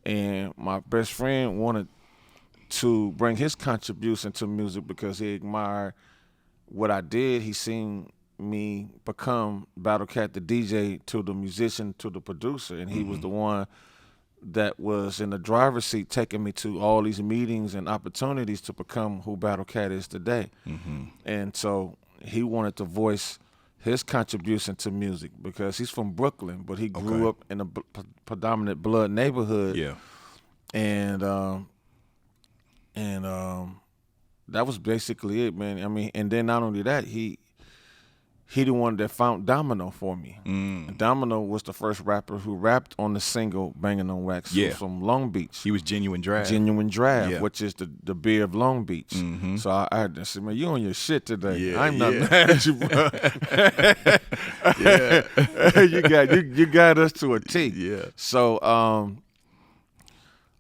And my best friend wanted to bring his contribution to music because he admired what I did. He seen me become Battlecat, the DJ, to the musician, to the producer, and he was the one that was in the driver's seat taking me to all these meetings and opportunities to become who Battlecat is today. And so he wanted to voice his contribution to music because he's from Brooklyn, but he grew up in a predominant blood neighborhood. Yeah. And that was basically it, man. I mean, and then not only that, he the one that found Domino for me. Domino was the first rapper who rapped on the single Bangin' on Wax. He was from Long Beach. He was Genuine Draft. Genuine Draft, which is the beer of Long Beach. So I had to say, man, you on your shit today. Yeah, I'm not mad at you, bro. you got us to a T. Yeah. So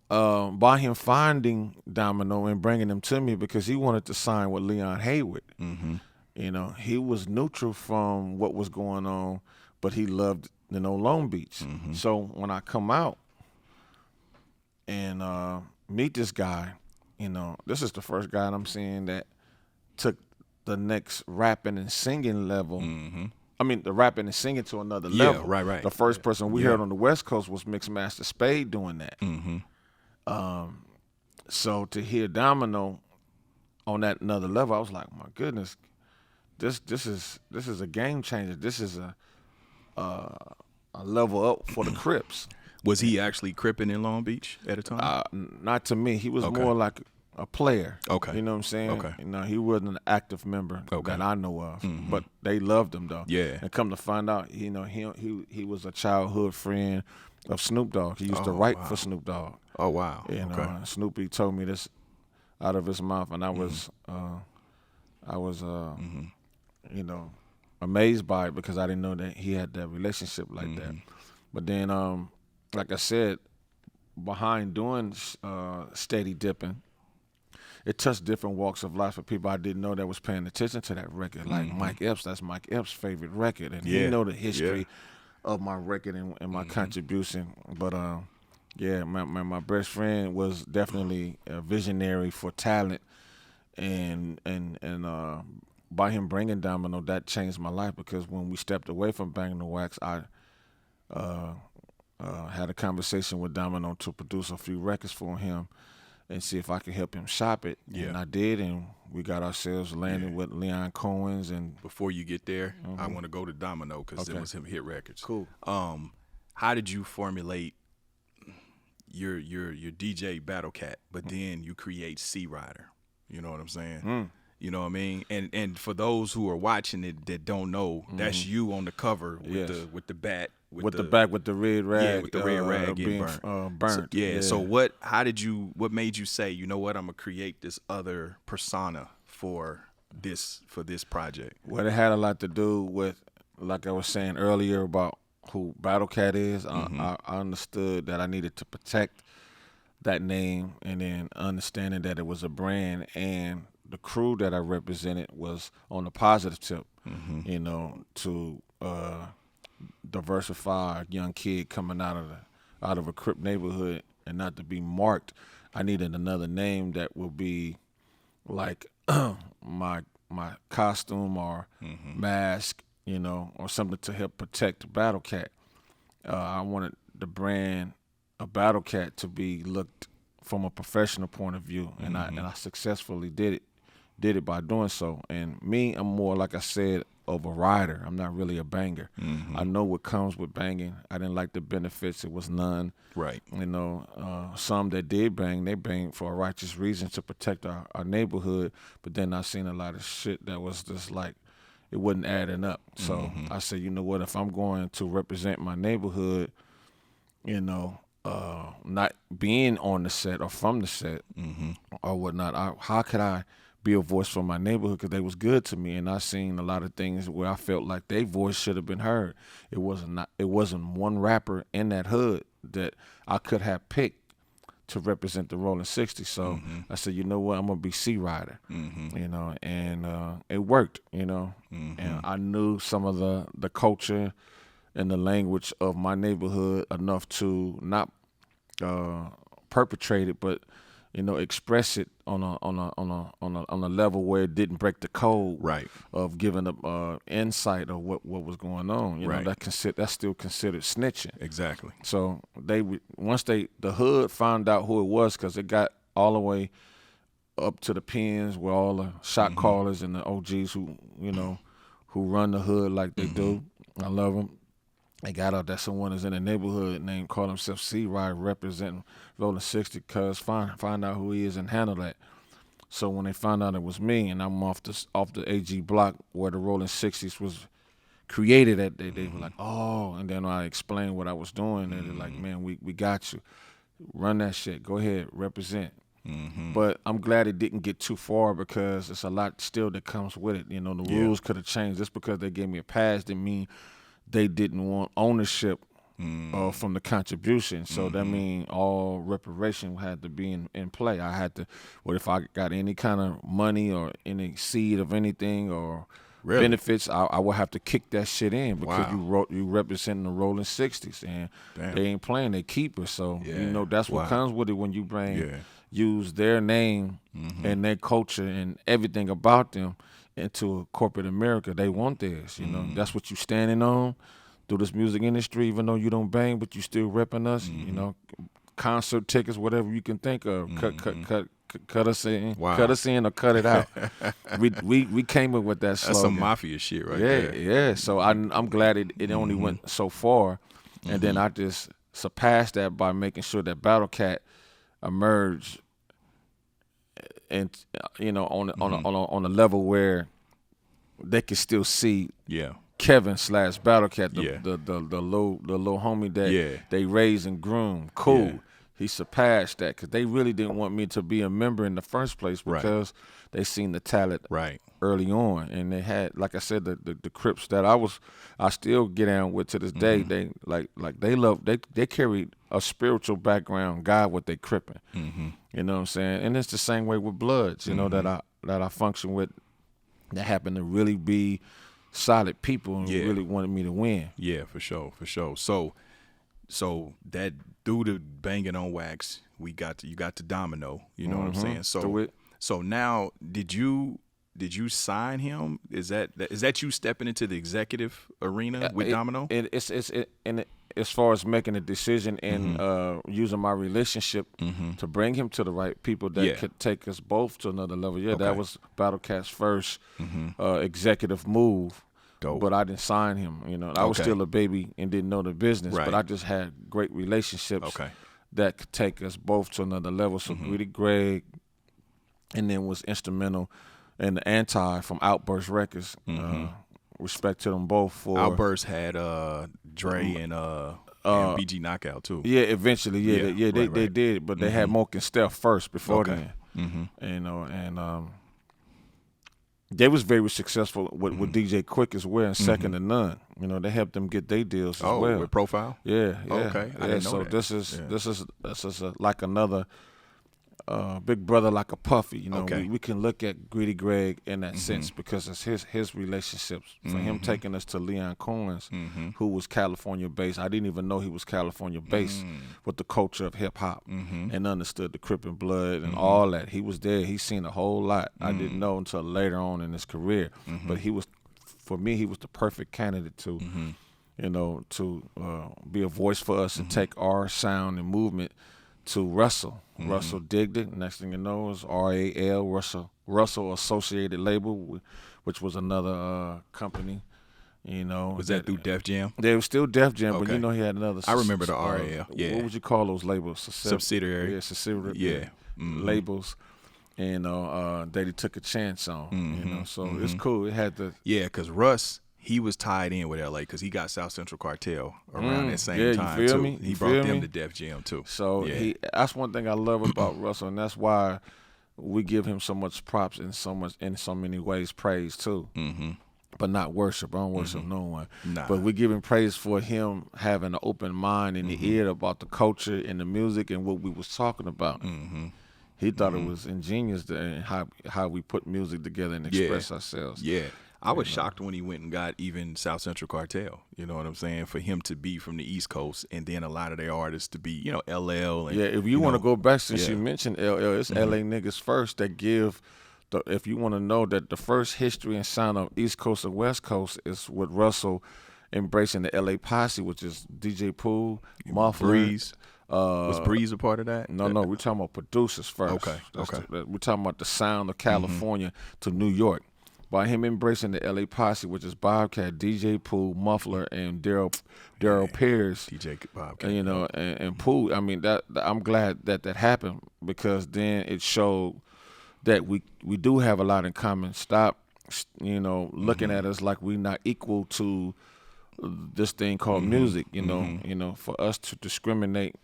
by him finding Domino and bringing him to me because he wanted to sign with Leon Hayward. You know, he was neutral from what was going on, but he loved, Long Beach. So when I come out and meet this guy, this is the first guy I'm seeing that took the next rapping and singing level. I mean, the rapping and singing to another level. Right. The first person we heard on the West Coast was Mixmaster Spade doing that. So to hear Domino on that another level, I was like, my goodness, this is a game changer. This is a level up for the Crips. Was he actually Cripping in Long Beach at a time? Not to me. He was more like a player. Okay. You know what I'm saying? Okay. He wasn't an active member that I know of. But they loved him though. Yeah. And come to find out, he was a childhood friend of Snoop Dogg. He used to write for Snoop Dogg. Oh wow. Snoopy told me this out of his mouth, and I was amazed by it because I didn't know that he had that relationship like that. But then, like I said, behind doing Steady Dippin', it touched different walks of life for people I didn't know that was paying attention to that record. Like Mm-hmm. Mike Epps, that's Mike Epps' favorite record, and he know the history of my record and my contribution. But my best friend was definitely a visionary for talent, and by him bringing Domino, that changed my life, because when we stepped away from Bangin' the Wax, I had a conversation with Domino to produce a few records for him and see if I could help him shop it. Yeah. And I did, and we got ourselves landed with Leon Cohen's. And Before you get there, I want to go to Domino because it was him hit records. Cool. How did you formulate your DJ Battlecat, but then you create C Rider? You know what I'm saying? You know what I mean? And for those who are watching it that don't know, that's you on the cover with the bat. With the back with the red rag. Yeah, with the red rag getting being So, burnt. So what made you say, you know what, I'm gonna create this other persona for this project? Well, it had a lot to do with, like I was saying earlier, about who Battlecat is. I understood that I needed to protect that name, and then understanding that it was a brand, and the crew that I represented was on the positive tip, you know, to diversify a young kid coming out of a Crip neighborhood and not to be marked. I needed another name that would be like my costume or mask, you know, or something to help protect Battlecat. I wanted the brand of Battlecat to be looked from a professional point of view, and I successfully did it by doing so. And me, I'm more, like I said, of a rider. I'm not really a banger. I know what comes with banging. I didn't like the benefits. It was none. Right. You know, some that did bang, they banged for a righteous reason to protect our neighborhood. But then I seen a lot of shit that was just like, it wasn't adding up. So I said, you know what, if I'm going to represent my neighborhood, you know, not being on the set or from the set or whatnot, how could I be a voice for my neighborhood, because they was good to me, and I seen a lot of things where I felt like their voice should have been heard. It wasn't one rapper in that hood that I could have picked to represent the Rollin 60. So I said, you know what, I'm gonna be C Rider, you know, and it worked, you know, and I knew some of the culture and the language of my neighborhood enough to not perpetrate it, but, you know, express it on a level where it didn't break the code of giving up insight of what was going on. You know, that's still considered snitching. Exactly. So once the hood found out who it was, because it got all the way up to the pins where all the shot callers and the OGs who run the hood like they do. I love them. They got out that someone is in the neighborhood named, call himself C Rider, representing Rollin 60, cuz find out who he is and handle that. So when they found out it was me, and I'm off the AG block where the Rollin 60s was created at, they were like, oh, and then I explained what I was doing, and they're like, man, we got you. Run that shit. Go ahead, represent. But I'm glad it didn't get too far, because it's a lot still that comes with it. You know, the rules could have changed. Just because they gave me a pass didn't mean they didn't want ownership from the contribution. So that means all reparation had to be in play. I had to, if I got any kind of money or any seed of anything or benefits, I would have to kick that shit in, because you representing the Rollin 60s, and they ain't playing, they keepers. So you know, that's what comes with it when you use their name and their culture and everything about them into corporate America. They want theirs, you know. That's what you standing on through this music industry, even though you don't bang, but you still repping us, you know. Concert tickets, whatever you can think of. Cut us in. Cut us in or cut it out. we came up with that slogan. That's some mafia shit right there. Yeah. So I'm glad it only went so far. And then I just surpassed that by making sure that Battlecat emerged, and you know, on a level where they could still see Kevin / Battlecat, the little homie that they raised and groomed. Cool. Yeah. He surpassed that, because they really didn't want me to be a member in the first place, because they seen the talent early on, and they had, like I said, the Crips that I still get down with to this day. They they carried a spiritual background, God, what they crippin'. You know what I'm saying? And it's the same way with Bloods, you know, that I function with, that happen to really be solid people and really wanted me to win. Yeah, for sure. So that through the Bangin on Wax, you got to Domino. You know what I'm saying? So now, did you sign him? Is that you stepping into the executive arena with Domino? As far as making a decision and using my relationship to bring him to the right people that could take us both to another level. Yeah, that was Battlecat's first executive move. Dope. But I didn't sign him. You know, I was still a baby and didn't know the business. But I just had great relationships that could take us both to another level. So Greedy Greg, and then was instrumental in the Anti from Outburst Records. Respect to them both. For Outburst had Dre and BG Knockout too. Yeah, eventually, they did, but they had Moke and Steph first before then. You know, and they was very successful with DJ Quick as well, and second to none. You know, they helped them get their deals as well. With Profile. Yeah. Okay, I didn't know that. So this is like another big brother, like a Puffy. You know, we can look at Greedy Greg in that sense because it's his relationships. For him taking us to Leon Cohen's, who was California based. I didn't even know he was California based with the culture of hip hop and understood the Crip and Blood and all that. He was there. He's seen a whole lot. I didn't know until later on in his career. But for me, he was the perfect candidate to, you know, to be a voice for us and take our sound and movement to Russell. Russell digged it. Next thing you know is RAL, Russell Associated Label, which was another company. You know, was that through Def Jam? They was still Def Jam, but you know he had another. I remember the RAL. Yeah. What would you call those labels? Subsidiary. Yeah, subsidiary. Labels. And they took a chance on. You know, so it's cool. It had the because Russ. He was tied in with LA because he got South Central Cartel around that same time you feel too. Me? He brought them to Def Jam too. So that's one thing I love about Russell, and that's why we give him so much props and in so many ways praise too. But not worship. I don't worship no one. Nah. But we give him praise for him having an open mind and the ear about the culture and the music and what we was talking about. He thought it was ingenious how we put music together and express ourselves. Yeah. I was shocked when he went and got even South Central Cartel. You know what I'm saying? For him to be from the East Coast and then a lot of their artists to be, you know, LL. And, if you want to go back since you mentioned LL, it's LA niggas first that give. If you want to know that the first history and sound of East Coast and West Coast is with Russell embracing the LA posse, which is DJ Pooh, Muffler. Breeze. Was Breeze a part of that? No, we're talking about producers first. Okay. We're talking about the sound of California to New York. By him embracing the LA posse, which is Bobcat, DJ Pooh, Muffler, and Daryl Pierce. DJ Bobcat. And, you know, and Pooh. I mean, that I'm glad that happened because then it showed that we do have a lot in common. Stop, you know, looking at us like we're not equal to this thing called music. You know, for us to discriminate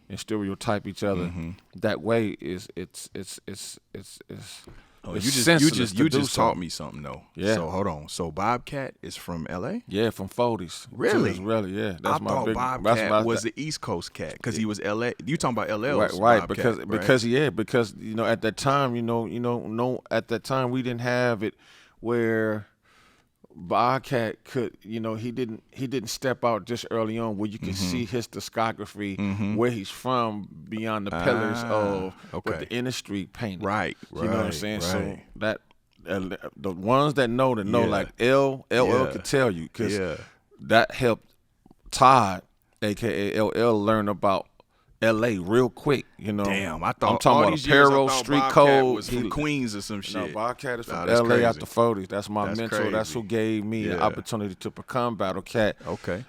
and stereotype each other that way it's Oh, it's you just taught me something though. Yeah. So hold on. So Bobcat is from LA? Yeah, from 40s. Really? Really, yeah. I thought Bobcat was the East Coast cat because he was LA. You talking about LL's right? Bobcat, because you know at that time at that time we didn't have it where Bobcat could, you know, he didn't step out just early on where you can see his discography, where he's from beyond the pillars of what the industry painted. Right. You know what I'm saying? Right. So that the ones that know like LL could tell you because that helped Todd, aka LL, learn about LA real quick, you know. Damn, I thought I'm talking all about these years Apparel, I thought Street Bobcat Code. was from Queens or some shit. No, Bobcat is from that's LA crazy. after 40s. That's my That's mentor. crazy. That's who gave me the opportunity to become Battlecat. Okay.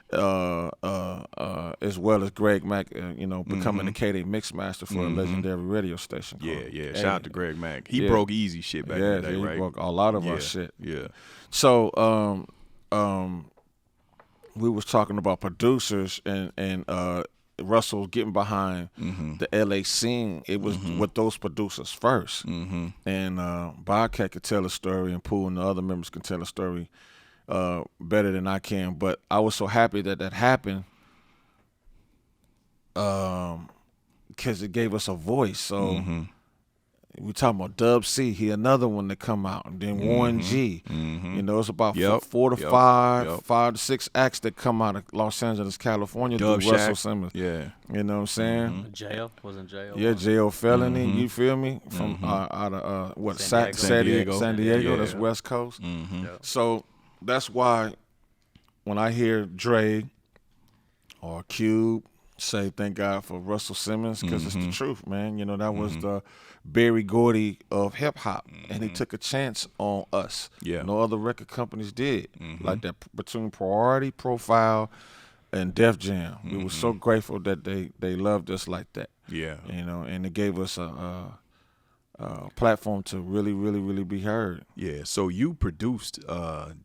As well as Greg Mack, you know, becoming the K-Day Mixmaster for a legendary radio station. Yeah. Shout out to Greg Mack. He broke easy shit back in the day, right? He broke a lot of our shit. Yeah. So, we was talking about producers and Russell getting behind the LA scene. It was with those producers first. And Bobcat could tell a story and Pooh and the other members can tell a story better than I can. But I was so happy that happened because it gave us a voice. So we talking about Dub C, he another one that come out, and then Warren G. You know, it's about 4 to 5 to 6 acts that come out of Los Angeles, California. Dub through Russell Shack. Simmons. Yeah. You know what I'm saying? Jail wasn't jail. Yeah, J.O. Felony, you feel me? From out of San Diego. San Diego, Yeah. that's West Coast. So that's why when I hear Dre or Cube say thank God for Russell Simmons, because it's the truth, man. You know, that was the Berry Gordy of hip hop, and he took a chance on us. Yeah. No other record companies did. Like that between Priority, Profile, and Def Jam. We were so grateful that they loved us like that. Yeah. You know, and it gave us a platform to really, really, really be heard. Yeah. So you produced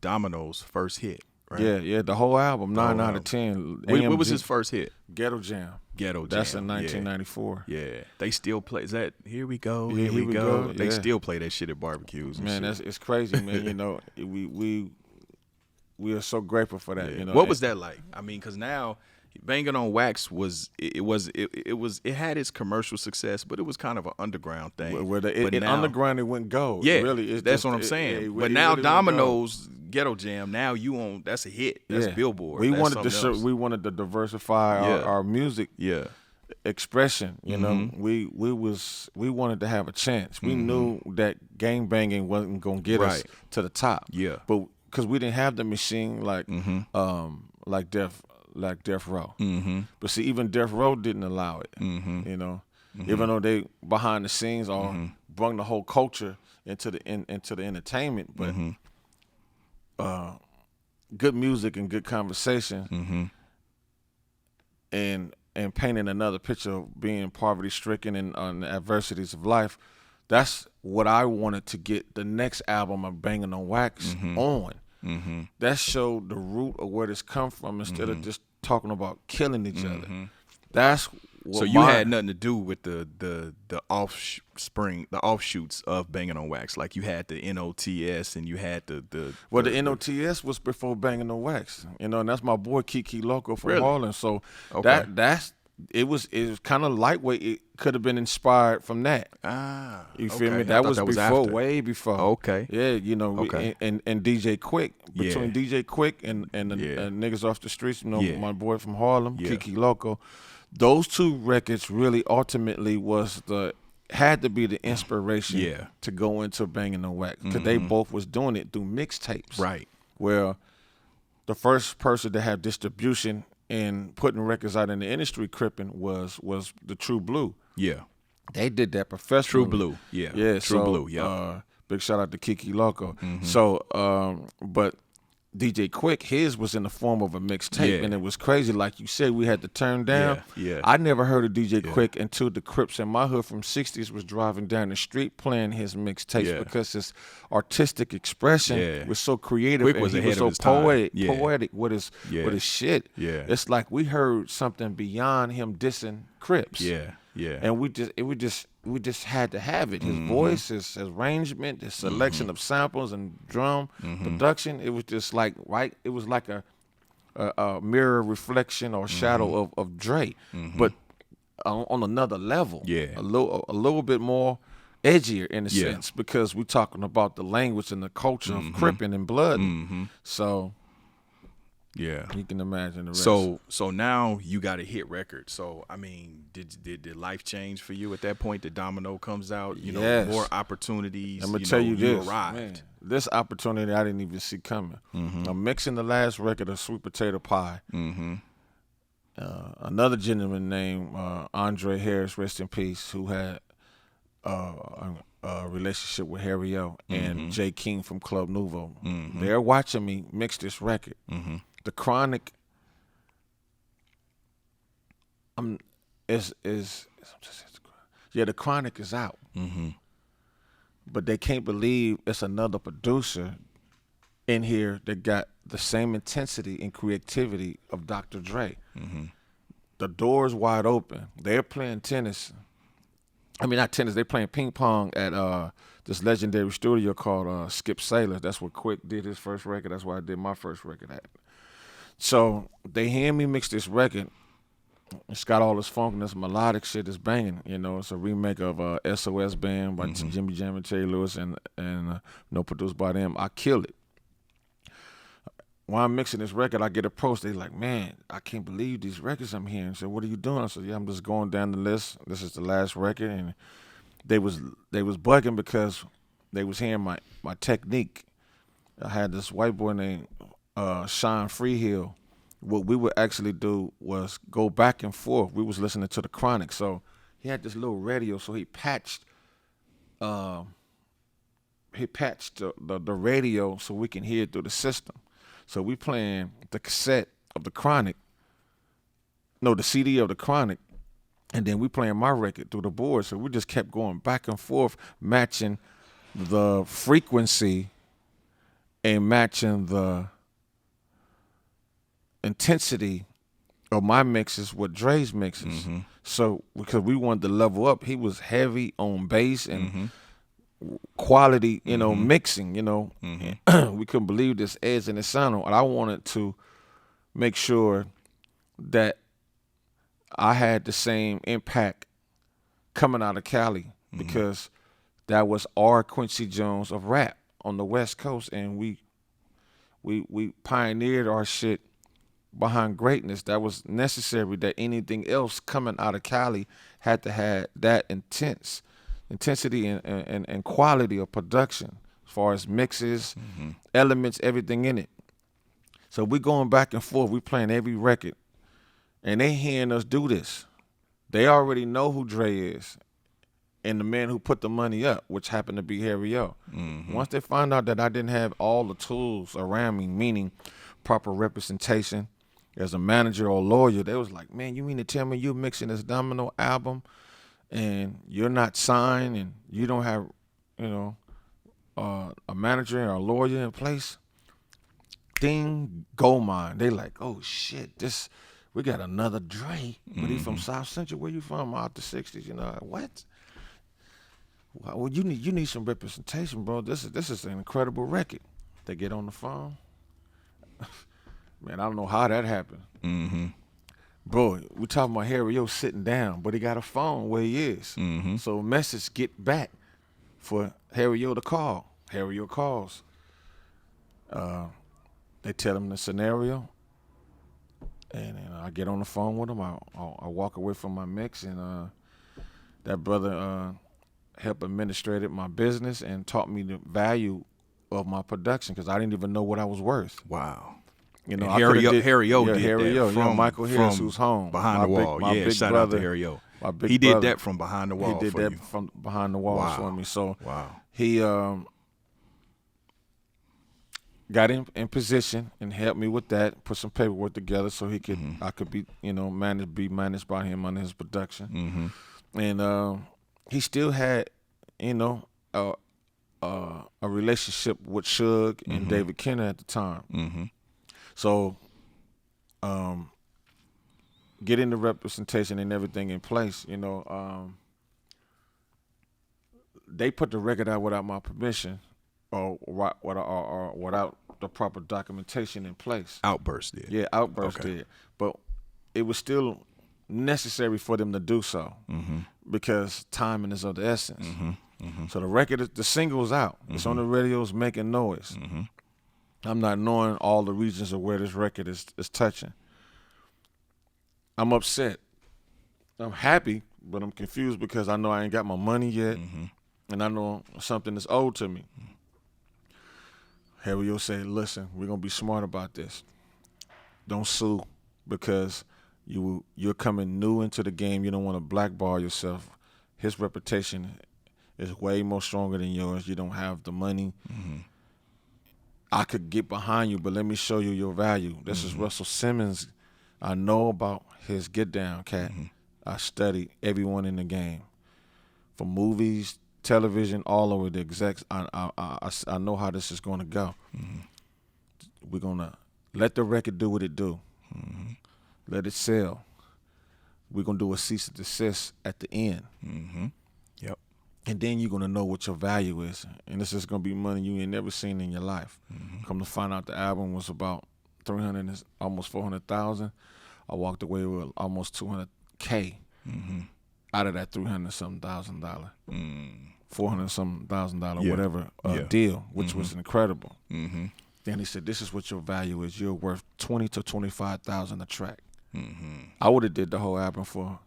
Domino's first hit, right? Yeah, the whole album, 9 out album. of 10. What was AMG, his first hit? Ghetto Jam. Ghetto Jam. That's in 1994. Yeah. They still play. Is that Here We Go? Yeah, Here We Go. They yeah. still play that shit at barbecues. And Man, shit. it's crazy, man. You know, we are so grateful for that. Yeah. You know, What was that like? I mean, because now Bangin on Wax it had its commercial success, but it was kind of an underground thing. Where But in now- underground it went gold. Yeah, Really, it's that's just- what I'm saying. it but really, now really went gold. Domino's Ghetto Jam, now you on, that's a hit. That's Yeah. Billboard. We That's wanted to something else. we wanted to diversify Yeah. our music Yeah. expression. You know, we wanted to have a chance. We knew that gang banging wasn't gonna get us Right. to the top. Yeah. but because we didn't have the machine like Death Row. But see, even Death Row didn't allow it. You know, even though they behind the scenes or brought the whole culture into the entertainment, but good music and good conversation, and painting another picture of being poverty stricken and on the adversities of life. That's what I wanted to get the next album of Bangin on Wax on. That showed the root of where this come from instead of just talking about killing each other. That's what So you had nothing to do with the offshoots of Bangin on Wax. Like you had the NOTS and you had the NOTS was before Bangin on Wax, you know, and that's my boy Kiki Loco from Really? Rollin. So Okay. it was kind of lightweight. It could have been inspired from that. You feel me? I That thought was that was before, after. way before. Okay. Yeah, you know, Okay. and DJ Quick, Yeah. between DJ Quick and the Yeah. niggas off the streets, you know, Yeah. my boy from Harlem, Yeah. Kiki Loco. Those two records really ultimately had to be the inspiration Yeah. to go into Bangin on Wax, because they both was doing it through mixtapes. Right. Where the first person to have distribution and putting records out in the industry, Crippin', was the True Blue. Yeah. They did that professionally. True Blue. Yeah. Yeah, True so, Blue. Yeah. big shout out to Kiki Loco. So, but DJ Quick, his was in the form of a mixtape, Yeah. and it was crazy. Like you said, we had to turn down. Yeah. I never heard of DJ Quick until the Crips in my hood from '60s was driving down the street playing his mixtapes, Yeah. because his artistic expression Yeah. was so creative. Quick and was he ahead was of so his time. Yeah. poetic with his shit. Yeah. It's like we heard something beyond him dissing Crips. Yeah. Yeah. And we just had to have it. His voice, his arrangement, his selection of samples and drum production. It was just like it was like a mirror reflection or shadow of Dre, but on another level. Yeah. a little bit more edgier in a Yeah. sense, because we're talking about the language and the culture of Crippin' and blood. So Yeah. you can imagine the rest. So now you got a hit record. So I mean, did life change for you at that point? The Domino comes out, you know, Yes. more opportunities. I'm gonna tell you this. arrived. Man, this opportunity I didn't even see coming. I'm mixing the last record of Sweet Potato Pie. Another gentleman named Andre Harris, rest in peace, who had a relationship with Harry O and Jay King from Club Nouveau. They're watching me mix this record. The Chronic the Chronic is out. But they can't believe it's another producer in here that got the same intensity and creativity of Dr. Dre. The door's wide open. They're playing tennis. I mean, not tennis. They're playing ping pong at this legendary studio called Skip Sailor. That's where Quick did his first record. That's where I did my first record at. So they hear me mix this record, it's got all this funk and this melodic shit that's banging. You know, it's a remake of SOS Band by Jimmy Jam and Terry Lewis and produced by them. I killed it. While I'm mixing this record, I get approached. They like, man, I can't believe these records I'm hearing. So what are you doing? I said, yeah, I'm just going down the list. This is the last record, and they was bugging because they was hearing my technique. I had this white boy named Sean Freehill. What we would actually do was go back and forth. We was listening to the Chronic, so he had this little radio. So he patched the radio so we can hear it through the system. So we playing the cassette of the Chronic, the CD of the Chronic, and then we playing my record through the board. So we just kept going back and forth, matching the frequency and matching the intensity of my mixes with Dre's mixes. So because we wanted to level up, he was heavy on bass and quality, mixing, we couldn't believe this edge and the sound. And I wanted to make sure that I had the same impact coming out of Cali because that was our Quincy Jones of rap on the West Coast, and we pioneered our shit behind greatness. That was necessary, that anything else coming out of Cali had to have that intensity and quality of production as far as mixes, elements, everything in it. So we going back and forth. We playing every record, and they hearing us do this. They already know who Dre is and the man who put the money up, which happened to be Harry O. Once they find out that I didn't have all the tools around me, meaning proper representation as a manager or lawyer, they was like, man, you mean to tell me you're mixing this Domino album and you're not signed and you don't have, a manager or a lawyer in place? Ding, gold mine. They like, oh shit, we got another Dre, but he from South Central. Where you from? Out the 60s, what? Well, you need some representation, bro. This is an incredible record. They get on the phone. Man, I don't know how that happened. Bro, we talking about Harry O sitting down, but he got a phone where he is. So a message get back for Harry O to call. Harry O calls. They tell him the scenario, and I get on the phone with him. I walk away from my mix, and that brother helped administrate my business and taught me the value of my production because I didn't even know what I was worth. Wow. Harry O did that. Michael Harris, who's home behind the wall. Shout out to Harry O. He did that from behind the wall. He did that from behind the wall for me. So he got in position and helped me with that. Put some paperwork together so he could I could be managed by him under his production. And he still had a relationship with Suge and David Kenner at the time. So, getting the representation and everything in place, they put the record out without my permission or without the proper documentation in place. Outburst did. Yeah, Outburst did. But it was still necessary for them to do so because timing is of the essence. So the single's out. It's on the radios making noise. I'm not knowing all the regions of where this record is touching. I'm upset. I'm happy, but I'm confused because I know I ain't got my money yet, and I know something is owed to me. Harry O said, listen, we're going to be smart about this. Don't sue because you're coming new into the game. You don't want to blackball yourself. His reputation is way more stronger than yours. You don't have the money. I could get behind you, but let me show you your value. This is Russell Simmons. I know about his get down, cat. I study everyone in the game, from movies, television, all over the execs. I know how this is going to go. We're going to let the record do what it do. Let it sell. We're going to do a cease and desist at the end. Yep. And then you're going to know what your value is. And this is going to be money you ain't never seen in your life. Come to find out the album was about 300, almost 400,000. I walked away with almost $200K out of that $300-something thousand, $400-something thousand, whatever deal, which was incredible. Then he said, "This is what your value is. You're worth $20,000 to $25,000 a track." I would have did the whole album for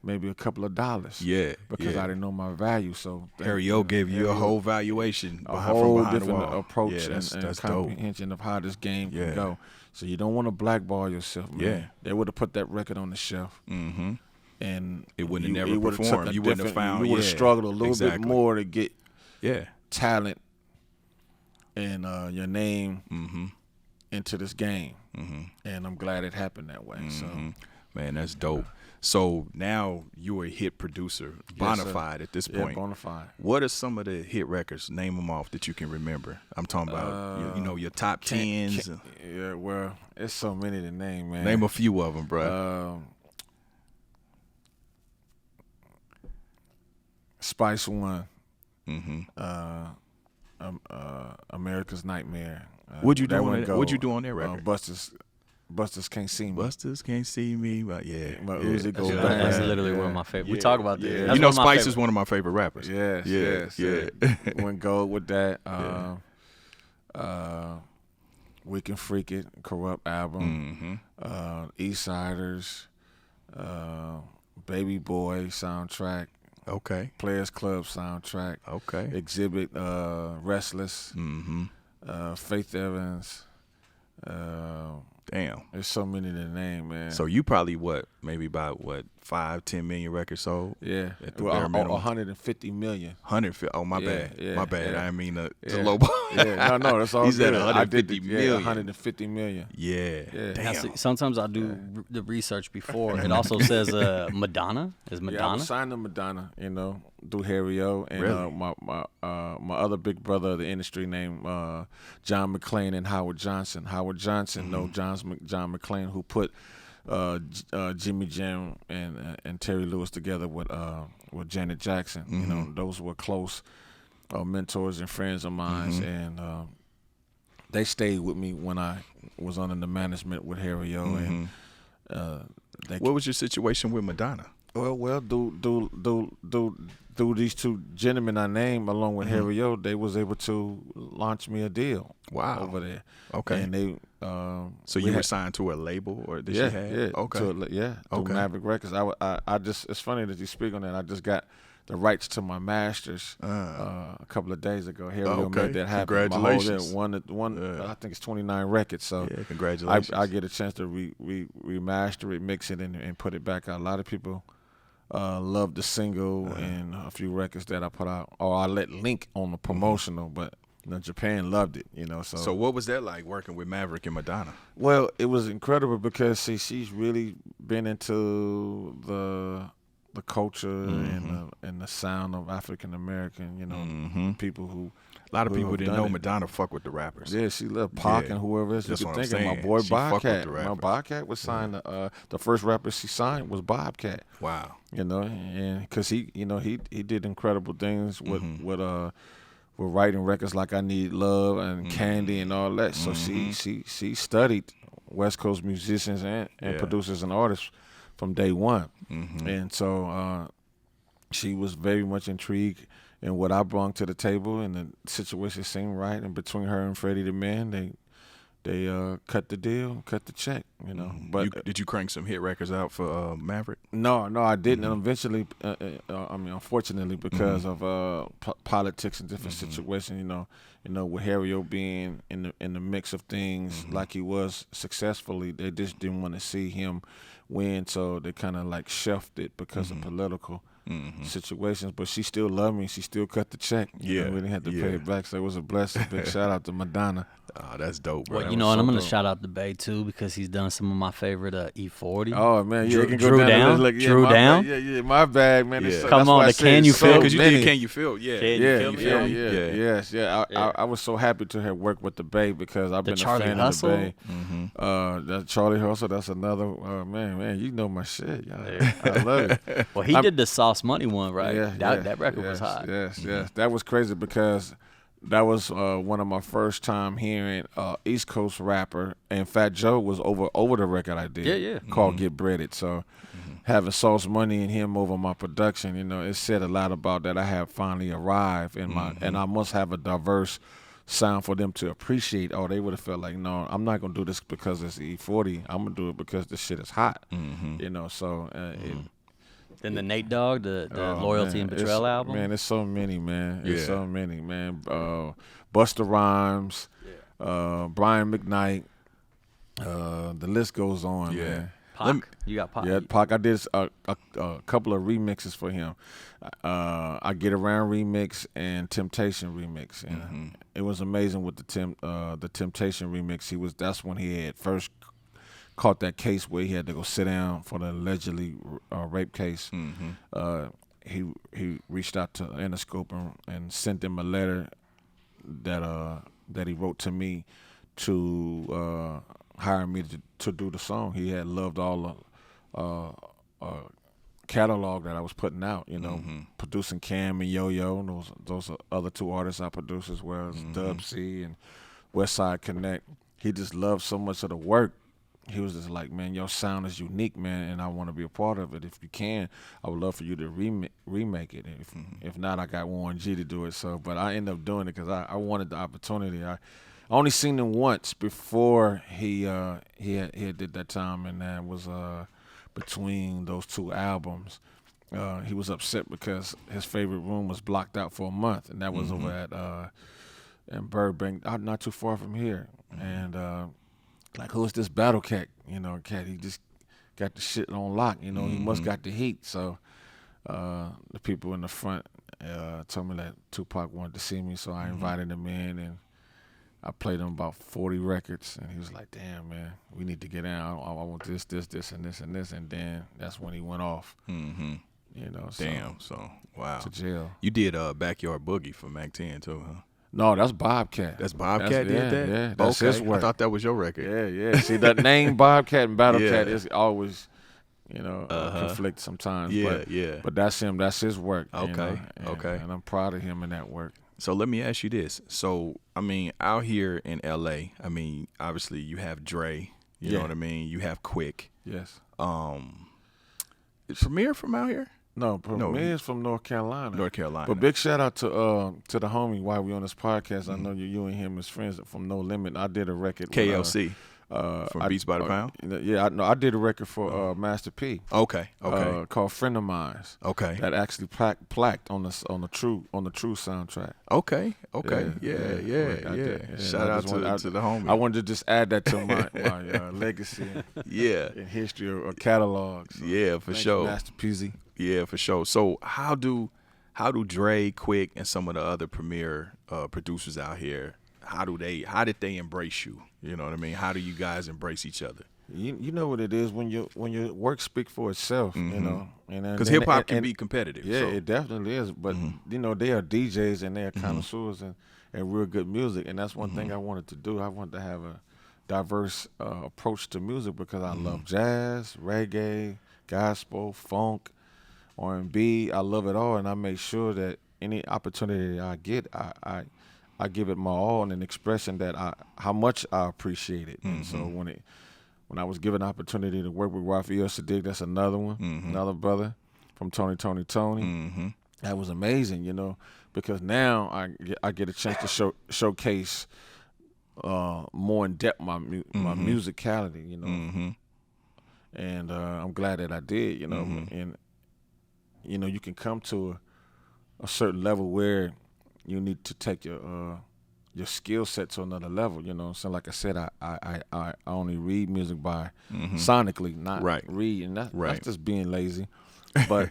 maybe a couple of dollars. Yeah, because I didn't know my value. So Harry O gave you a whole valuation, a whole from behind different the wall. approach that's and dope. comprehension of how this game can go. So you don't want to blackball yourself, man. Yeah. They would have put that record on the shelf. And It wouldn't have you never would've performed. took a You wouldn't have different- found. You would have struggled a little bit more to get talent and your name into this game. And I'm glad it happened that way. So, man, that's dope. So now you're a hit producer, bona fide at this point. bona fide. What are some of the hit records? Name them off that you can remember. I'm talking about, your top tens. Yeah, well, it's so many to name, man. Name a few of them, bro. Spice One. America's Nightmare. What'd you do on that record? Busters Can't See Me. Busters Can't See Me. But Uzi goes bang. That's literally one of my favorite. We talk about that. Yeah. That's You know, one of my Spice favorite. is one of my favorite rappers. Yes. Went gold with that. We Can Freak It, Corrupt album. Eastsiders, Baby Boy soundtrack. Okay. Players Club soundtrack. Okay. Exhibit, Restless. Faith Evans. Damn. There's so many to name, man. So you probably maybe about 5-10 million records sold? Yeah. At the bare minimum. 150 million. 150. Oh, my bad. Yeah, my bad. yeah. I didn't mean to Yeah. low ball. Yeah, no, that's all He's good. at 150 million. 150 million. Yeah. Yeah. Damn. Now, see, sometimes I do the research before. It also says Madonna. Is Yeah, I Madonna? was signed to Madonna, through Harry O. And Really? my other big brother of the industry named John McClain and Howard Johnson. Howard Johnson know John McClain, who put Jimmy Jam and Terry Lewis together with Janet Jackson. Those were close mentors and friends of mine, and they stayed with me when I was under the management with Harry O. And What was your situation with Madonna? Well, through these two gentlemen I named, along with Harry O, they was able to launch me a deal. Wow. Over there. Okay. And they. So you were signed to a label, or did you have? Yeah. Okay. Through Okay. Maverick Records. I just. It's funny that you speak on that. I just got the rights to my masters a couple of days ago. Harry O made that happen. Congratulations. One. I think it's 29 records. So yeah, congratulations. I get a chance to remaster it, mix it, and put it back out. A lot of people love the single and a few records that I put out, or I let link on the promotional, but Japan loved it, So what was that like working with Maverick and Madonna? Well, it was incredible because she's really been into the culture and the sound of African American, people who. A lot of people didn't know it. Madonna fuck with the rappers. Yeah, she loved Pac and whoever else That's you what could I'm think of. My saying. boy She fuck with Bobcat. the My rappers. Bobcat was signed. The first rapper she signed was Bobcat. Wow. And because he did incredible things with writing records like I Need Love and Candy and all that. So she studied West Coast musicians and producers and artists from day one, and so she was very much intrigued in what I brought to the table, and the situation seemed right. And between her and Freddie the Man, they cut the deal, cut the check, But did you crank some hit records out for Maverick? No, I didn't. And eventually, unfortunately, because of politics and different situations, with Harry O being in the mix of things like he was successfully, they just didn't want to see him win, so they kind of like shelved it because of political situations. But she still loved me. She still cut the check. We didn't have to pay it back, so it was a blessing. Big shout out to Madonna. Oh, that's dope, bro. Well, and I'm going to shout out to Bay, too, because he's done some of my favorite E40. Oh, man. Yeah, Drew Down. Drew Down. Yeah, my bag, man. Yeah. Come on, the Can You Feel? Because you did Can You Feel? Yeah. Yes. I was so happy to have worked with the Bay because I've been a fan of the Bay. That Charlie Hustle, that's another, man, you know my shit. I love it. Well, he did the Sauce Money one, right? Yeah, that record was hot. Yes. That was crazy because that was one of my first time hearing East Coast rapper, and Fat Joe was over the record I did. Yeah. Called Get Breaded. So having Sauce Money and him over my production, it said a lot about that I have finally arrived in my, and I must have a diverse sound for them to appreciate. They would have felt like, no, I'm not gonna do this because it's E40. I'm gonna do it because this shit is hot. So. Then the Nate Dogg, the Loyalty and Betrayal album. Man, it's so many, man. It's so many, man. Busta Rhymes, Brian McKnight. The list goes on, man. Pac, you got Pac. Yeah, Pac. I did a couple of remixes for him. I Get Around remix and Temptation remix, and it was amazing with the Temptation remix. That's when he had first caught that case where he had to go sit down for the allegedly rape case. He reached out to Interscope and sent them a letter that he wrote to me to hire me to do the song. He had loved all the catalog that I was putting out, producing Cam and Yo-Yo. Those are other two artists I produced as well as Dub C and Westside Connect. He just loved so much of the work. He was just like, man, your sound is unique, man, and I want to be a part of it. If you can, I would love for you to remake it. If not, I got Warren G to do it. So, but I ended up doing it because I wanted the opportunity. I only seen him once before he did that time, and that was between those two albums. He was upset because his favorite room was blocked out for a month, and that was over at in Burbank, not too far from here. And like, who's this Battlecat? Cat, he just got the shit on lock. He must got the heat. So the people in the front told me that Tupac wanted to see me, so I invited him in, and I played him about 40 records, and he was like, damn, man, we need to get in. I want this, and this, and this. And then that's when he went off. So wow. To jail. You did Backyard Boogie for Mac 10 too, huh? No, that's Bobcat. That's Bobcat did that? Yeah, that's his work. I thought that was your record. Yeah. See, that name Bobcat and Battlecat is always, conflict sometimes. But that's him. That's his work. Okay. And I'm proud of him in that work. So let me ask you this. So, out here in L.A., obviously you have Dre. You know what I mean? You have Quick. Yes. Is Premier from out here? No, Premier is from North Carolina. North Carolina. But big shout out to the homie while we on this podcast. I know you and him as friends from No Limit. I did a record KLC from Beats by the Pound. I did a record for Master P. Okay. Called Friend of Mine. Okay. That actually plaqued on the True soundtrack. Okay. Yeah. Shout out to the homie. I wanted to just add that to my legacy. In history or catalog. So for sure. Master Peasy. Yeah, for sure. So how do Dre, Quick, and some of the other premier producers out here, how did they embrace you? You know what I mean? How do you guys embrace each other? You know what it is when your work speak for itself, because hip hop can be competitive. Yeah, it definitely is. But they are DJs and they are connoisseurs and real good music, and that's one thing I wanted to do. I wanted to have a diverse approach to music because I love jazz, reggae, gospel, funk, R&B. I love it all, and I make sure that any opportunity I get, I give it my all in an expression that how much I appreciate it. And so when I was given the opportunity to work with Raphael Sadiq, that's another one, another brother from Tony. That was amazing, because now I get a chance to showcase more in depth my musicality, and I'm glad that I did, and you can come to a certain level where you need to take your skill set to another level. So like I said, I only read music by sonically, not read, and that's just being lazy. But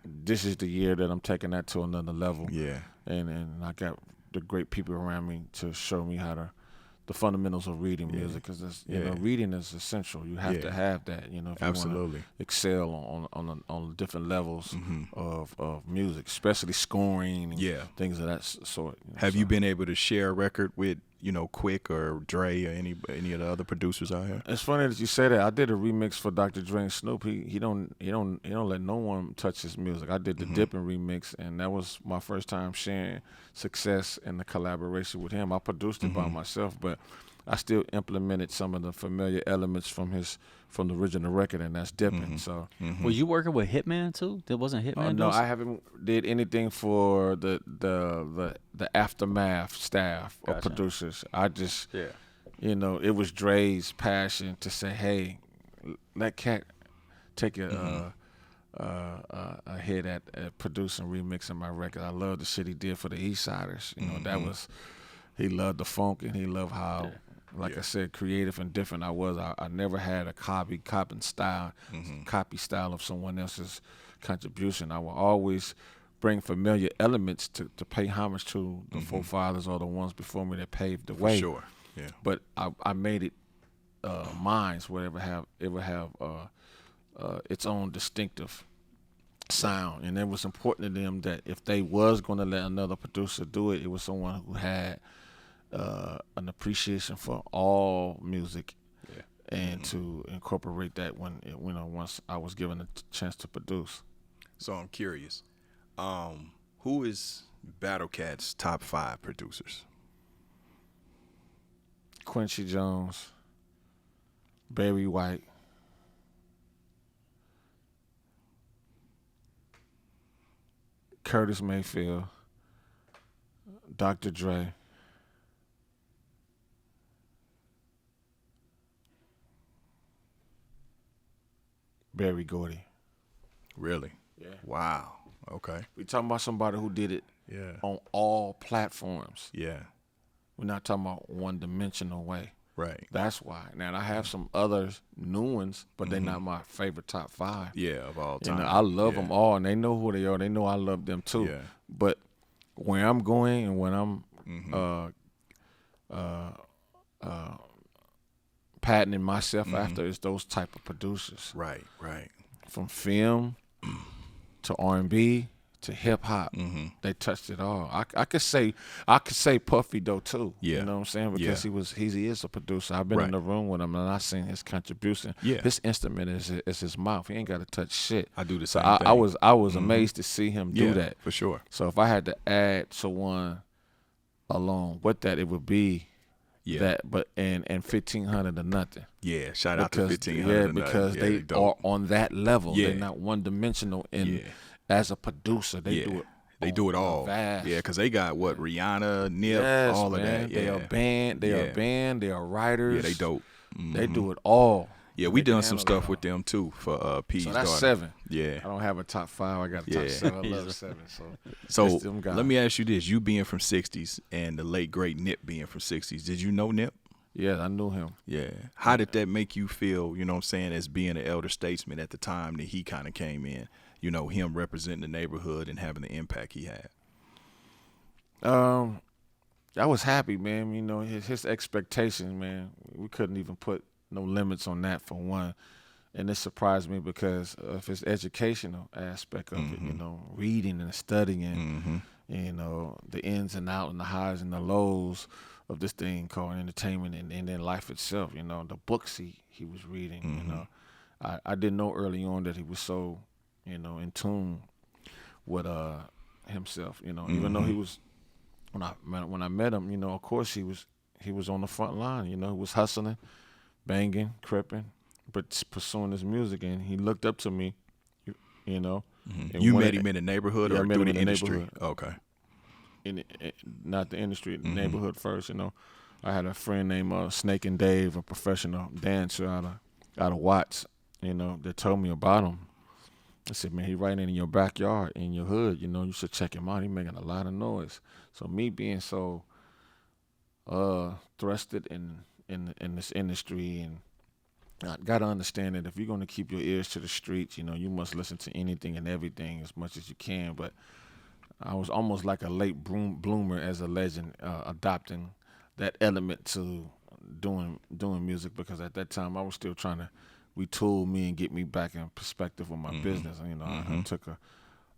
this is the year that I'm taking that to another level. Yeah, and I got the great people around me to show me how the fundamentals of reading music, because reading is essential. You have to have that, if you want to excel on different levels of music, especially scoring and things of that sort. Have you been able to share a record with Quick or Dre or any of the other producers out here? It's funny that you say that. I did a remix for Dr. Dre and Snoop. He don't let no one touch his music. I did the Dippin' remix, and that was my first time sharing success in the collaboration with him. I produced it by myself, but I still implemented some of the familiar elements from the original record, and that's Dippin'. So, were you working with Hitman too? There wasn't Hitman. no, I haven't did anything for the aftermath staff or producers. I just, it was Dre's passion to say, hey, let Cat take a hit at producing, remixing my record. I love the shit he did for the Eastsiders. That was, he loved the funk, and he loved how. Like I said, creative and different I was. I never had a copy style of someone else's contribution. I will always bring familiar elements to pay homage to the forefathers or the ones before me that paved the way. For sure, yeah. But I made it mine where it would have its own distinctive sound. And it was important to them that if they was going to let another producer do it, it was someone who had an appreciation for all music, and to incorporate that once I was given a chance to produce. So I'm curious, who is Battlecat's top 5 producers? Quincy Jones, Barry White, Curtis Mayfield, Dr. Dre, Barry Gordy. Really? Yeah. Wow. Okay. We talking about somebody who did it on all platforms. Yeah. We're not talking about one-dimensional way. Right. That's why. Now, I have some other new ones, but they're not my favorite top 5. Yeah, of all time. I love them all, and they know who they are. They know I love them too. Yeah. But where I'm going and when I'm patenting myself after is those type of producers. Right, right. From film to R&B to hip hop, they touched it all. I could say Puffy though too. Yeah. You know what I'm saying? Because he is a producer. I've been in the room with him and I seen his contribution. Yeah. His instrument is his mouth. He ain't got to touch shit. I do the So same thing. I was amazed to see him do that. For sure. So if I had to add someone along with that, it would be that. But and 1,500 or nothing. Yeah. Shout out to 1,500. Yeah, because they are on that level. Yeah. They're not one dimensional. And as a producer, they do it. They do it all. Vast. Yeah, because they got Rihanna, Nip, all of that. Yeah. They are band. They are band. They are writers. Yeah, they dope. They do it all. Yeah, we They done can some handle stuff it with them too for P's So that's daughter. 7. Yeah. I don't have a top 5. I got a top 7. I love 7. So it's them guys. let me ask you this: you being from '60s and the late great Nip being from '60s, did you know Nip? Yeah, I knew him. Yeah. How did that make you feel? You know what I'm saying, as being an elder statesman at the time that he kind of came in. You know, him representing the neighborhood and having the impact he had. I was happy, man. You know, his expectations, man. We couldn't even put no limits on that for one. And it surprised me because of his educational aspect of it, you know, reading and studying, you know, the ins and outs and the highs and the lows of this thing called entertainment and then life itself, you know, the books he was reading, you know. I didn't know early on that he was so, you know, in tune with himself, you know, even though he was, when I met him, you know, of course he was on the front line, you know, he was hustling, banging, cripping, but pursuing his music, and he looked up to me, you know. You met him in the neighborhood or through the industry? Okay. Not the industry, the neighborhood first, you know. I had a friend named Snake and Dave, a professional dancer out of Watts, you know, that told me about him. I said, man, he right in your backyard, in your hood, you know, you should check him out. He making a lot of noise. So me being so thrusted in this industry, and I got to understand that if you're going to keep your ears to the streets, you know, you must listen to anything and everything as much as you can. But I was almost like a late bloomer as a legend, adopting that element to doing music, because at that time I was still trying to retool me and get me back in perspective with my business. You know, I took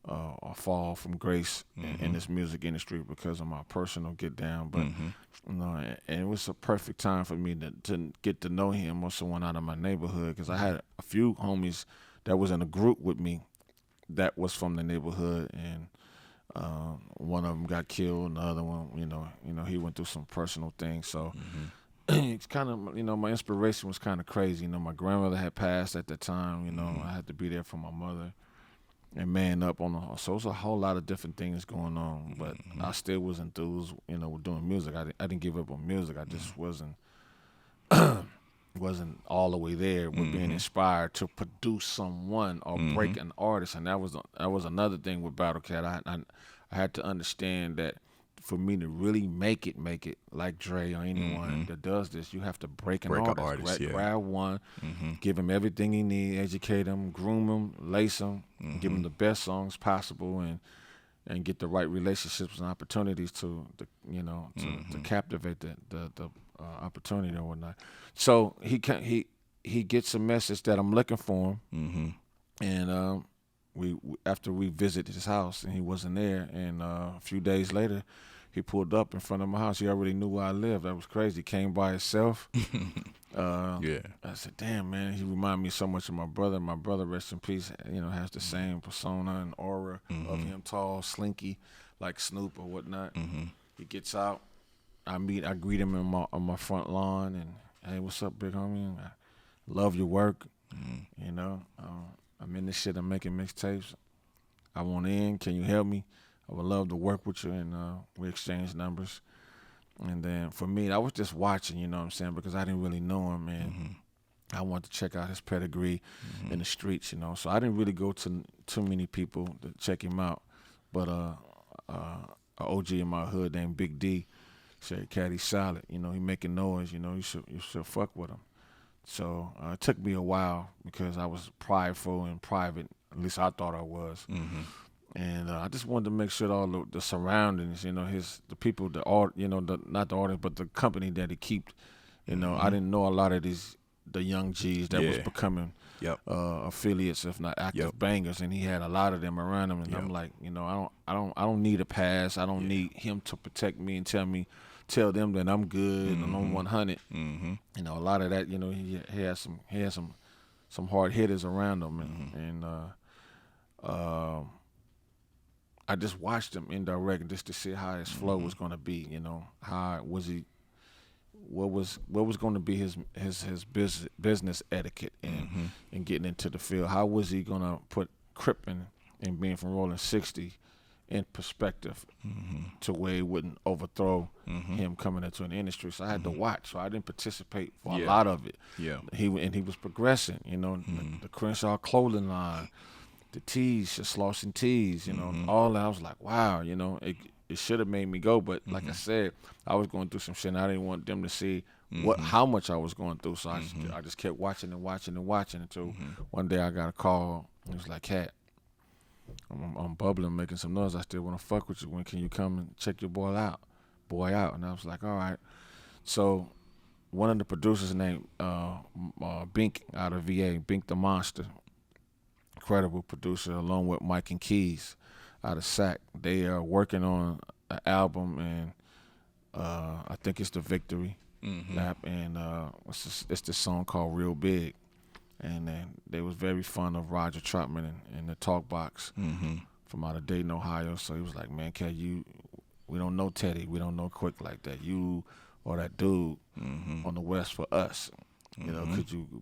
a fall from grace in this music industry because of my personal get down. But you know, and it was a perfect time for me to get to know him or someone out of my neighborhood, because I had a few homies that was in a group with me that was from the neighborhood, and one of them got killed, and the other one, you know, he went through some personal things. So it's kind of, you know, my inspiration was kind of crazy. You know, my grandmother had passed at the time. You know, I had to be there for my mother and man up on the. So it was a whole lot of different things going on, but I still was enthused, you know, with doing music. I didn't give up on music. I just wasn't all the way there with being inspired to produce someone or break an artist. And that was another thing with Battlecat. I had to understand that for me to really make it like Dre or anyone that does this, you have to break an artist. Grab one, give him everything he needs, educate him, groom him, lace him, give him the best songs possible, and get the right relationships and opportunities to captivate the opportunity or whatnot. So he gets a message that I'm looking for him, and after we visited his house and he wasn't there, and a few days later he pulled up in front of my house. He already knew where I lived. That was crazy. He came by himself. I said, damn, man, he reminded me so much of my brother. My brother, rest in peace, you know, has the same persona and aura of him, tall, slinky, like Snoop or whatnot. He gets out. I greet him on my front lawn, and hey, what's up, big homie? I love your work. You know, I'm in this shit. I'm making mixtapes. I want in. Can you help me? I would love to work with you, and we exchanged numbers. And then for me, I was just watching, you know what I'm saying, because I didn't really know him, and I wanted to check out his pedigree in the streets, you know. So I didn't really go to too many people to check him out. But an OG in my hood named Big D said, "Cat, he's solid. You know, he making noise. You know, you should fuck with him." So it took me a while because I was prideful and private. At least I thought I was. And I just wanted to make sure all the surroundings, you know, the people, not the artist, but the company that he kept. You know, I didn't know a lot of the young G's that was becoming affiliates, if not active bangers, and he had a lot of them around him. And I'm like, you know, I don't need a pass. I don't need him to protect me and tell them that I'm good and I'm 100. You know, a lot of that, you know, he had some hard hitters around him, and I just watched him indirect just to see how his flow was going to be. You know, how was he? What was going to be his business etiquette and getting into the field? How was he going to put Crip and being from Rollin 60 in perspective to where it wouldn't overthrow him coming into an industry? So I had to watch. So I didn't participate for a lot of it. He was progressing. You know, the Crenshaw clothing line, the tees, just Slauson tees. You know, all that. I was like, wow. You know, it should have made me go, but like I said, I was going through some shit, and I didn't want them to see how much I was going through. So I just kept watching until one day I got a call. It was like, "Cat, I'm bubbling, making some noise. I still want to fuck with you. When can you come and check your boy out?" And I was like, all right. So one of the producers named Bink out of VA, Bink the Monster, incredible producer, along with Mike and Keys out of SAC. They are working on an album, and I think it's the Victory Lap, and it's this song called Real Big. And then they was very fond of Roger Troutman in the Talk Box from out of Dayton, Ohio. So he was like, "Man, Cat, we don't know Teddy. We don't know Quick like that. You or that dude on the West for us. You know, could you,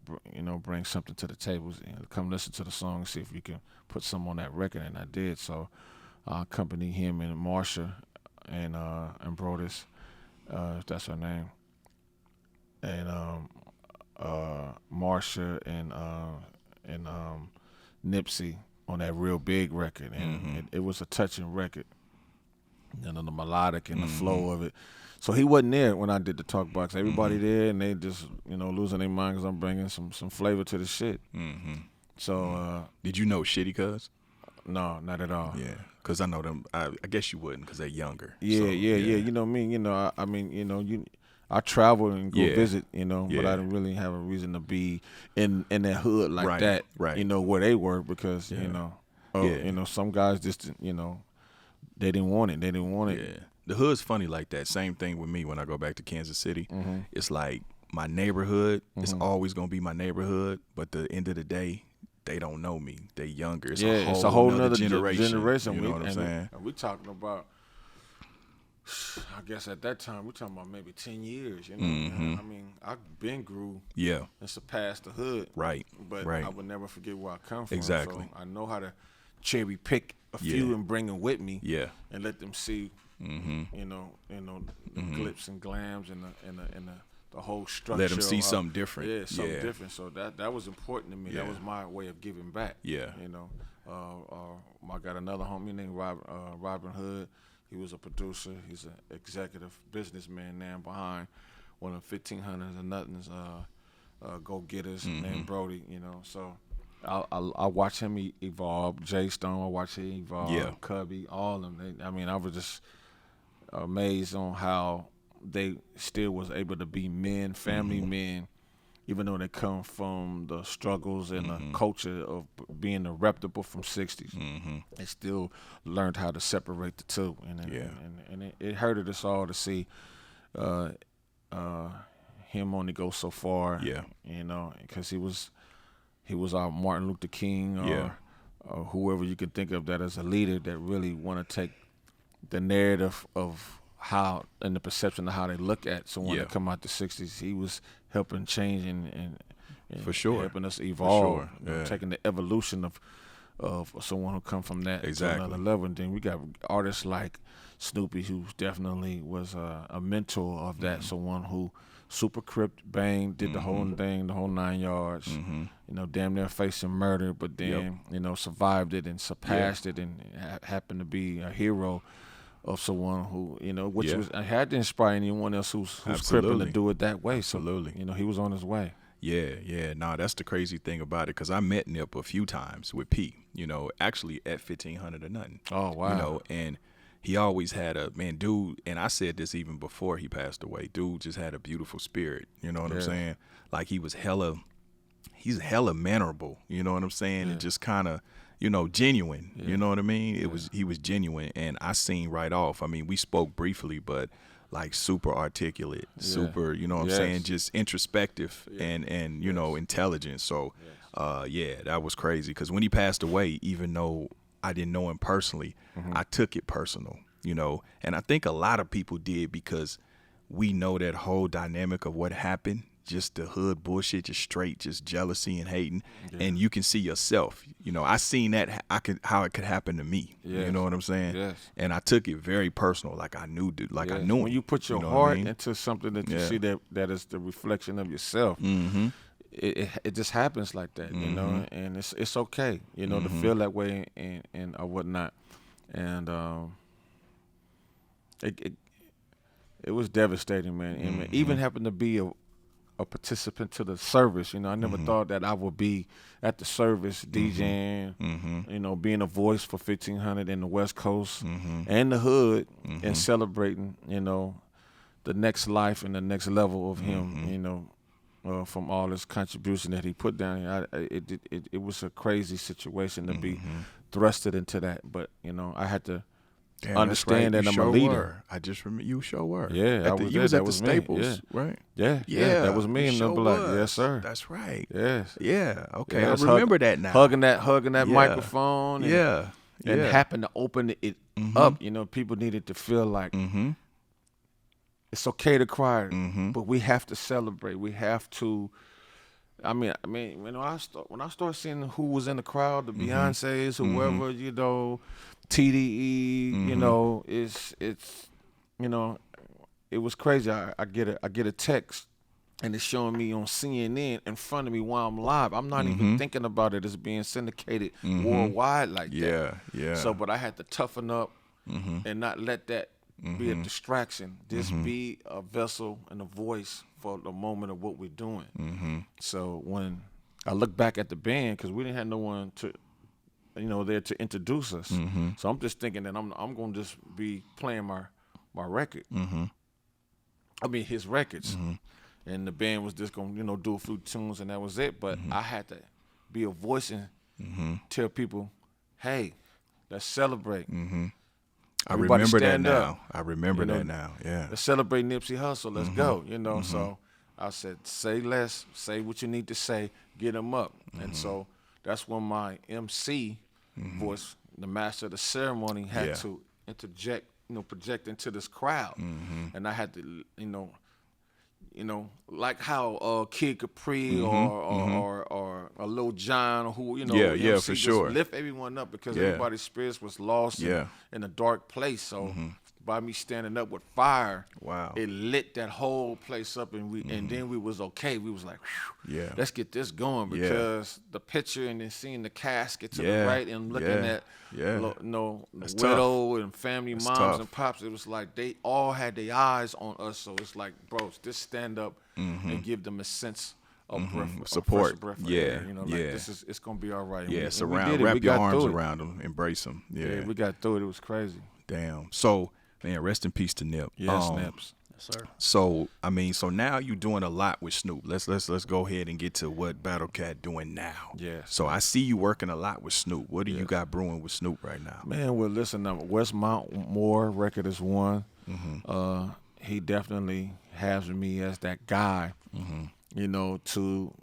bring something to the table? Come listen to the song and see if you can put something on that record." And I did. So I accompanied him and Marsha and Brodus, if that's her name, and Marsha and Nipsey on that Real Big record, and it was a touching record. You know, the melodic and the flow of it. So he wasn't there when I did the Talk Box. Everybody there, and they just, losing their mind because I'm bringing some flavor to the shit. So did you know Shitty Cuz? No, not at all. Yeah, because I know them. I guess you wouldn't because they're younger. Yeah, so, You know me. I travel and go visit, but I didn't really have a reason to be in that hood like that. Right. Where they were because You know, some guys just, you know, they didn't want it. Yeah. The hood's funny like that. Same thing with me when I go back to Kansas City. It's like my neighborhood is always going to be my neighborhood, but the end of the day, they don't know me. They younger. It's a whole nother generation. You know what I'm saying? And we're talking about, I guess at that time, we're talking about maybe 10 years, you know. I mean, I've been grew and surpassed the hood. Right. But I would never forget where I come from. Exactly. So I know how to cherry pick a few and bring them with me. Yeah. And let them see, you know, the glitz and glams and the whole structure. Let them see something different. Yeah, something different. So that was important to me. Yeah. That was my way of giving back. Yeah. You know, I got another homie named Robin Hood. He was a producer. He's an executive businessman now behind one of 1500s and nothings go-getters named Brody, you know. So I watch him evolve. Jay Stone, I watch him evolve. Cubby, all of them. I mean, I was just amazed on how they still was able to be men, family men, even though they come from the struggles and the culture of being a reputable from 60s. They still learned how to separate the two. And it hurted us all to see him only go so far. You know, because he was our Martin Luther King or whoever you can think of that as a leader that really want to take the narrative of how and the perception of how they look at someone that come out the 60s. He was helping change and for sure helping us evolve, for you know, taking the evolution of someone who come from that to another level. And then we got artists like Snoopy, who definitely was a mentor of that, someone who super Crip, bang, did the whole thing, the whole 9 yards, you know, damn near facing murder, but then, you know, survived it and surpassed it and happened to be a hero of someone who, you know, which was, I had to inspire anyone else who's crippling to do it that way. So, you know, he was on his way. Yeah. Nah, that's the crazy thing about it, because I met Nip a few times with P, you know, actually at 1500 or nothing. Oh, wow. You know, and he always had dude, and I said this even before he passed away, dude just had a beautiful spirit, you know what I'm saying? Like he's hella mannerable, you know what I'm saying? And just kind of, you know, genuine, you know what I mean? He was genuine, and I seen right off. I mean, we spoke briefly, but like super articulate, super, you know what I'm saying? Just introspective and you know, intelligent. So, that was crazy, because when he passed away, even though I didn't know him personally, I took it personal, you know, and I think a lot of people did, because we know that whole dynamic of what happened, just the hood bullshit, just straight, just jealousy and hating, and you can see yourself. You know, I seen that how it could happen to me. You know what I'm saying? And I took it very personal, like I knew, dude. Like I knew him. When you put your heart into something that you see that is the reflection of yourself, it just happens like that, you know, and it's okay, you know, to feel that way and or whatnot, and it was devastating, man. And even happened to be a participant to the service, you know. I never thought that I would be at the service DJing, you know, being a voice for 1500 in the West Coast and the hood, and celebrating, you know, the next life and the next level of him, you know, from all his contribution that he put down. It was a crazy situation to be thrusted into that, but you know, I had to understand that I'm a leader. I just remember you were. Yeah, you was at the Staples, right? Yeah, that was me in the black. Yes, sir. That's right. Yes. Yeah. Okay, I remember that now. Hugging that microphone. And, and happened to open it up. You know, people needed to feel like it's okay to cry, but we have to celebrate. We have to. I mean, when I start seeing who was in the crowd, the Beyoncés, whoever, you know, TDE, you know, it's you know, it was crazy. I get a text, and it's showing me on CNN in front of me while I'm live. I'm not even thinking about it as being syndicated worldwide like that. Yeah. So, but I had to toughen up and not let that be a distraction. Just be a vessel and a voice for the moment of what we're doing. So when I look back at the band, because we didn't have no one to, you know, there to introduce us. So I'm just thinking that I'm gonna just be playing my record. I mean his records, and the band was just gonna, you know, do a few tunes and that was it. But I had to be a voice and tell people hey, let's celebrate. I Everybody remember that stand now. up. I remember You know, that now. Yeah. Let's celebrate Nipsey Hussle. Let's go. You know, so I said, say less, say what you need to say, get them up. And so that's when my MC voice, the master of the ceremony, had to interject, project into this crowd. And I had to, like how Kid Capri or a Lil Jon, who Yeah, MC for just sure. lift everyone up because everybody's spirits was lost in a dark place. So by me standing up with fire, Wow. it lit that whole place up, and and then we was okay. We was like, whew, let's get this going, because the picture and then seeing the casket to the right and looking at widow and family, moms and pops, it was like they all had their eyes on us. So it's like, bro, just stand up and give them a sense of breath, support. of fresh breath of Yeah, air. It's gonna be all right. Yeah, And surround, we wrap your arms through it. around them, embrace them. Yeah. We got through it. It was crazy. Damn. So, man, rest in peace to Nip. Yes, Nips. Yes, sir. So, I mean, so now you're doing a lot with Snoop. Let's go ahead and get to what Battlecat doing now. Yeah. So I see you working a lot with Snoop. What do you got brewing with Snoop right now? Man, well, listen, Westmount Moore record is one. He definitely has me as that guy, to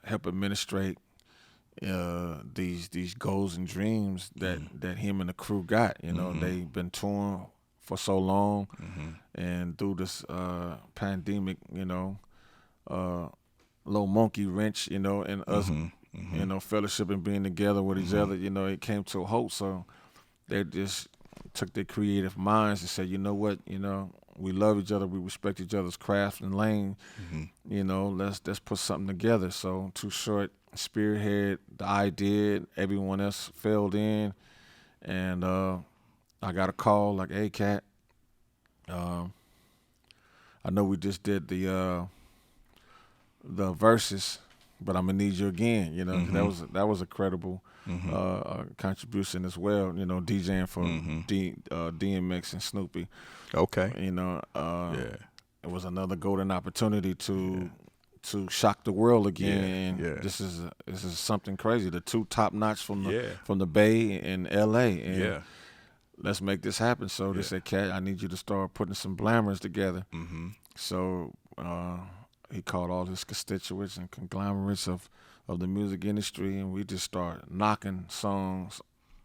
help administrate these goals and dreams that him and the crew got. They've been touring for so long, and through this pandemic, little monkey wrench, and us, fellowship and being together with each other, it came to a halt. So they just took their creative minds and said, you know what, we love each other, we respect each other's craft and lane, let's put something together. So Too Short spearhead the idea, everyone else filled in, and I got a call like, hey, Cat, I know we just did the verses, but I'm gonna need you again. That was a credible contribution as well. DJing for DMX and Snoopy. Okay. It was another golden opportunity to shock the world again. Yeah. This is something crazy. The two top notch from the Bay and LA. And let's make this happen. So they said, Cat, I need you to start putting some blammers together. So he called all his constituents and conglomerates of the music industry, and we just started knocking songs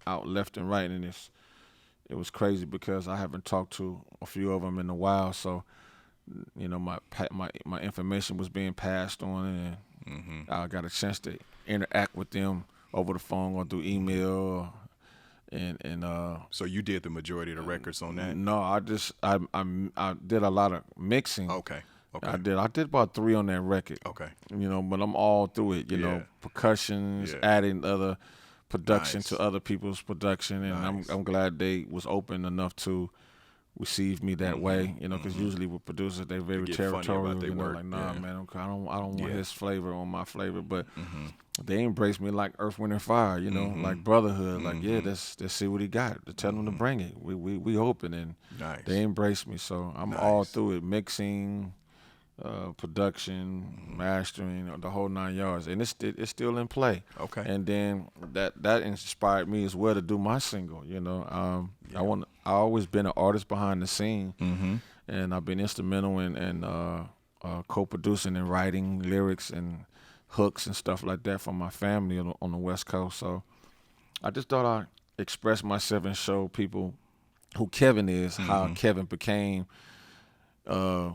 out left and right. And it was crazy because I haven't talked to a few of them in a while. So, my information was being passed on, and I got a chance to interact with them over the phone or through email. So you did the majority of the records on that? No, I did a lot of mixing. Okay. I did about 3 on that record. Okay. But I'm all through it. Percussions, adding other production to other people's production, and I'm glad they was open enough to receive me that way. Because usually with producers they're very territorial. Like, nah, man, I don't want his flavor on my flavor, but. They embrace me like Earth, Wind, and Fire, like brotherhood. Like, let's see what he got. To tell him to bring it. We open, and they embrace me. So I'm all through it, mixing, production, mastering, the whole 9 yards, and it's still in play. Okay. And then that inspired me as well to do my single. I always been an artist behind the scene, and I've been instrumental in co-producing and writing lyrics and hooks and stuff like that for my family on the West Coast. So I just thought I'd express myself and show people who Kevin is, how Kevin became a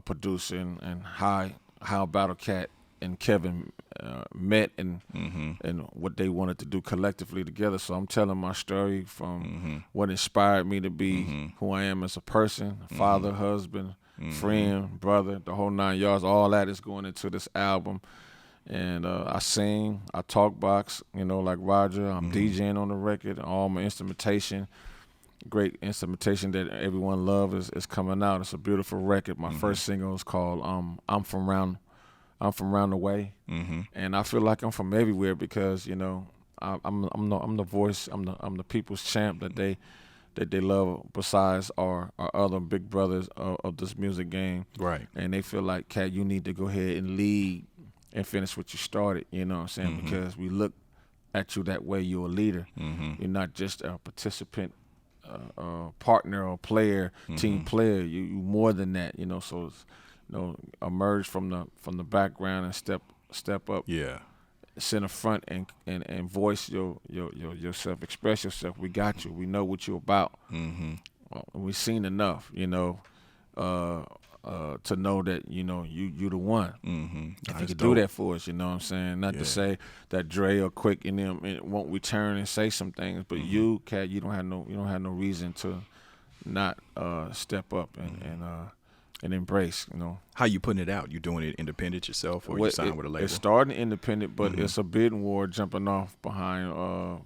producer, and how Battlecat and Kevin met and what they wanted to do collectively together. So I'm telling my story from what inspired me to be who I am as a person, father, husband, friend, brother, the whole 9 yards. All that is going into this album. And I sing, I talk box, like Roger. I'm DJing on the record. All my instrumentation, great instrumentation that everyone loves is coming out. It's a beautiful record. My first single is called I'm From Round the Way. And I feel like I'm from everywhere because, I'm the voice, I'm the people's champ that they love besides our other big brothers of this music game. Right. And they feel like, Cat, you need to go ahead and lead and finish what you started, you know what I'm saying? Because we look at you that way. You're a leader. You're not just a participant, partner or player, team player. You more than that. So it's, emerge from the background and step up. Yeah. Center front and voice yourself, express yourself. We got you. We know what you're about. We've seen enough, to know that you the one. If you could do that for us, you know what I'm saying. Not to say that Dre or Quick and them won't return and say some things, but you, Cat, you don't have no reason to not step up and embrace. How you putting it out? You doing it independent yourself, or you signed with a label? It's starting independent, but it's a bidding war jumping off behind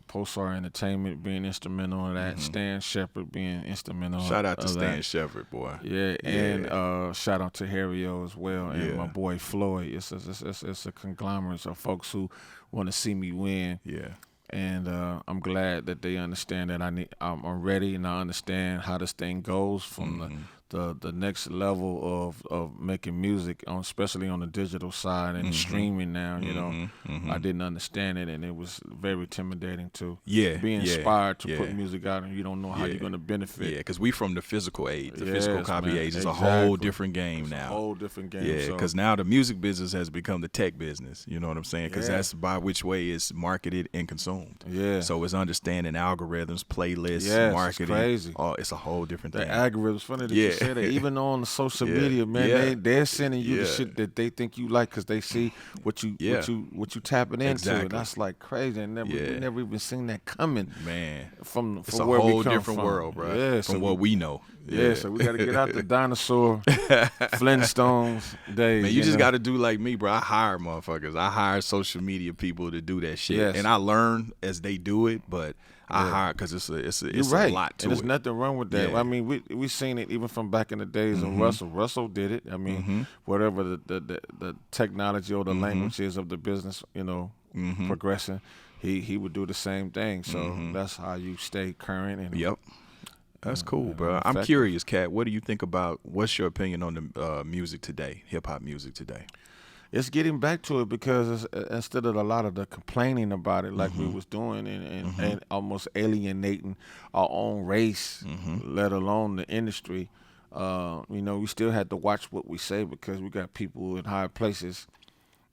Pulsar Entertainment being instrumental in that, Stan Shepard being instrumental. Shout out to Stan that. Shepard, boy. Yeah, and shout out to Harrio as well, and my boy Floyd. It's a conglomerate of folks who want to see me win. Yeah. And I'm glad that they understand that I'm ready, and I understand how this thing goes from the next level of making music, especially on the digital side and streaming now. I didn't understand it, and it was very intimidating to be inspired to put music out, and you don't know how you're going to benefit. Yeah, because we from the physical age. The physical copy age is a whole different game now. A whole different game. Yeah, because now the music business has become the tech business. You know what I'm saying? Because that's by which way it's marketed and consumed. Yeah. So it's understanding algorithms, playlists, marketing. It's crazy. Oh, it's a whole different thing. The algorithms, funny that you say that. Even on the social media, man, they're sending you the shit that they think you like because they see what you tapping into. Exactly. And that's like crazy. And we never even seen that coming. Man, from it's a where whole we come different from. world, bro. Yeah, from what we know. Yeah, so we got to get out the dinosaur, Flintstones days. Man, you just got to do like me, bro. I hire motherfuckers. I hire social media people to do that shit, and I learn as they do it. But I hire because it's a lot to and there's it. nothing wrong with that. Yeah. I mean, we seen it even from back in the days of Russell. Russell did it. I mean, whatever the technology or the language is of the business, progressing, he would do the same thing. So that's how you stay current. And Yep. That's cool, bro. I'm curious, Kat. What do you think about? What's your opinion on the music today, hip hop music today? It's getting back to it because instead of a lot of the complaining about it, like we was doing, and almost alienating our own race, let alone the industry, we still had to watch what we say because we got people in high places.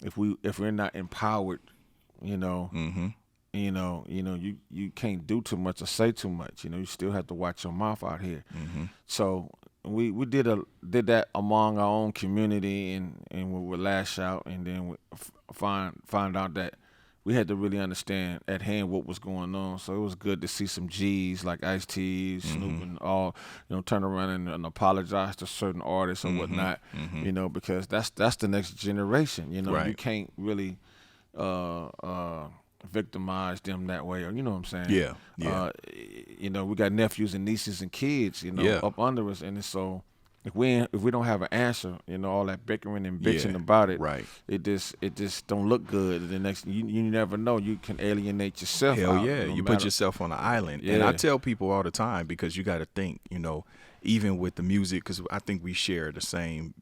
If we're not empowered, you can't do too much or say too much. You still have to watch your mouth out here. So we did that among our own community, and we would lash out, and then we find out that we had to really understand at hand what was going on. So it was good to see some G's like Ice-T, Snoop, and all, turn around and apologize to certain artists or whatnot, because that's the next generation. You can't really victimize them that way, or you know what I'm saying? Yeah. We got nephews and nieces and kids, up under us, and so if we don't have an answer, all that bickering and bitching about it, right? It just don't look good. The next, you never know, you can alienate yourself. Hell yeah, you put yourself on an island. And I tell people all the time, because you got to think, even with the music, because I think we share the same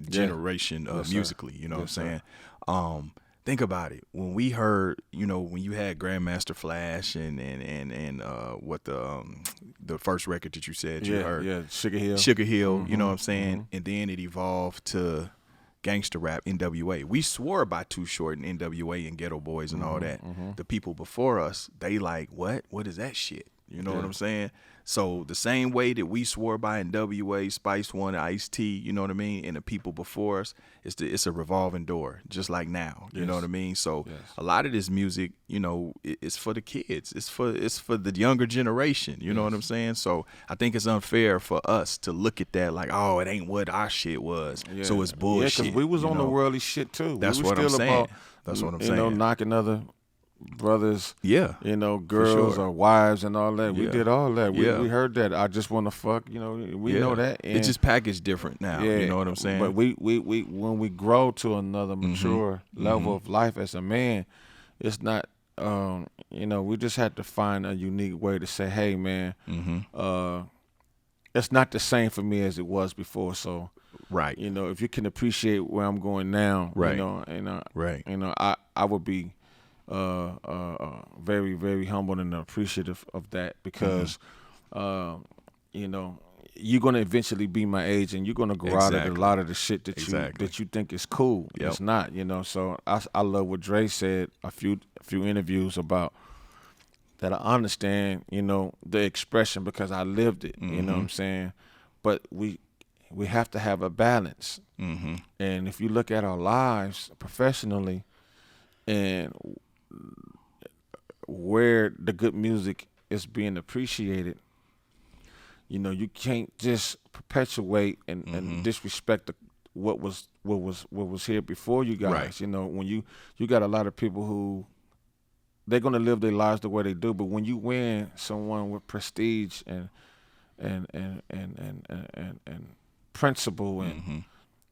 generation musically. You know what I'm saying? Think about it. When we heard, when you had Grandmaster Flash and what the first record that you said you heard, Sugar Hill, you know what I'm saying, and then it evolved to gangster rap, NWA. We swore by Too Short and NWA and Ghetto Boys and all that. The people before us, they like, what is that shit? You know what I'm saying? So the same way that we swore by NWA, Spice One, Ice-T, you know what I mean, and the people before us, it's a revolving door, just like now. You know what I mean? So a lot of this music, it's for the kids. It's for the younger generation. You know what I'm saying? So I think it's unfair for us to look at that like, oh, it ain't what our shit was. So it's bullshit. Yeah, because we was on the worldly shit too. That's what I'm saying. That's what I'm saying. Knocking other brothers, girls or wives and all that. We did all that. We heard that. I just want to fuck. We know that. And it's just packaged different now. You know what I'm saying? But we when we grow to another mature level of life as a man, it's not. We just had to find a unique way to say, hey, man, it's not the same for me as it was before. So. Right. If you can appreciate where I'm going now, I would be very, very humbled and appreciative of that because, you know, you're gonna eventually be my age, and you're gonna grow out of a lot of the shit that you think is cool. Yep. It's not, you know. So I love what Dre said a few interviews about that. I understand, you know, the expression because I lived it. You know what I'm saying? But we have to have a balance. And if you look at our lives professionally and where the good music is being appreciated, you know, you can't just perpetuate and disrespect what was here before you guys. Right. You know, when you got a lot of people who they're gonna live their lives the way they do, but when you win someone with prestige and principle and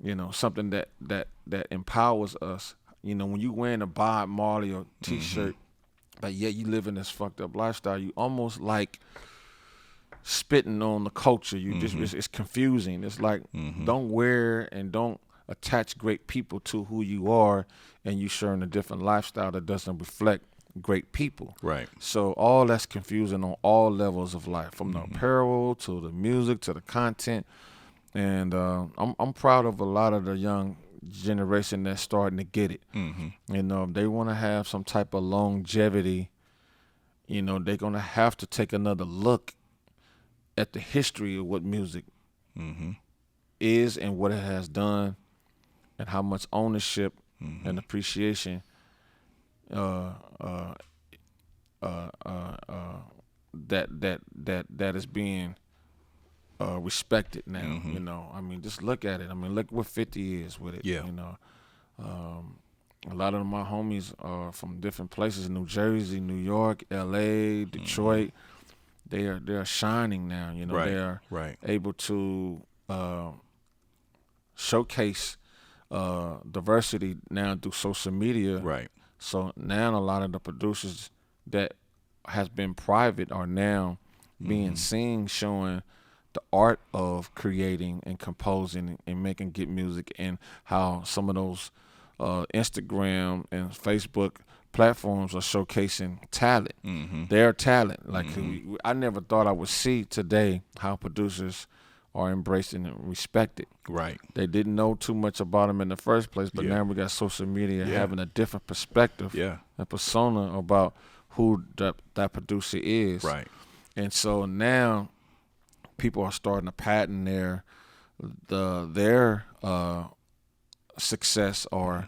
you know, something that empowers us. You know, when you wearing a Bob Marley or T-shirt, but yet you live in this fucked up lifestyle, you almost like spitting on the culture. You just it's confusing. It's like don't wear and don't attach great people to who you are, and you sharing a different lifestyle that doesn't reflect great people. Right. So all that's confusing on all levels of life, from the apparel to the music to the content. And I'm proud of a lot of the young generation that's starting to get it. You know, if they want to have some type of longevity, you know, they're gonna have to take another look at the history of what music is and what it has done, and how much ownership and appreciation that is being respected now. You know, I mean, just look at it. I mean, look what 50 is with it. Yeah. You know, a lot of my homies are from different places: New Jersey, New York, L.A., Detroit. They are shining now. You know, Right. they are able to showcase diversity now through social media. Right. So now a lot of the producers that has been private are now being seen, showing the art of creating and composing and making good music, and how some of those Instagram and Facebook platforms are showcasing talent. Their talent. Like I never thought I would see today how producers are embracing and respected. Right. They didn't know too much about them in the first place, but now we got social media having a different perspective, a persona about who that producer is. Right. And so now people are starting to patent their success or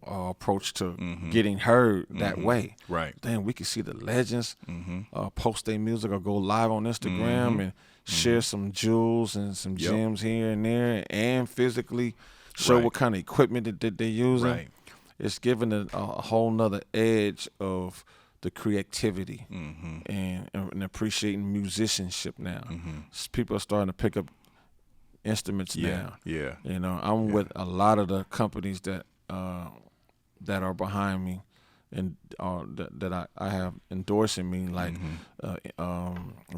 approach to getting heard that way. Right. Then we can see the legends post their music or go live on Instagram and share some jewels and some gems here and there, and physically show what kind of equipment that they're using. Right. It's giving a whole nother edge of the creativity and appreciating musicianship now. People are starting to pick up instruments now. Yeah. You know, I'm with a lot of the companies that are behind me and that I have endorsing me, like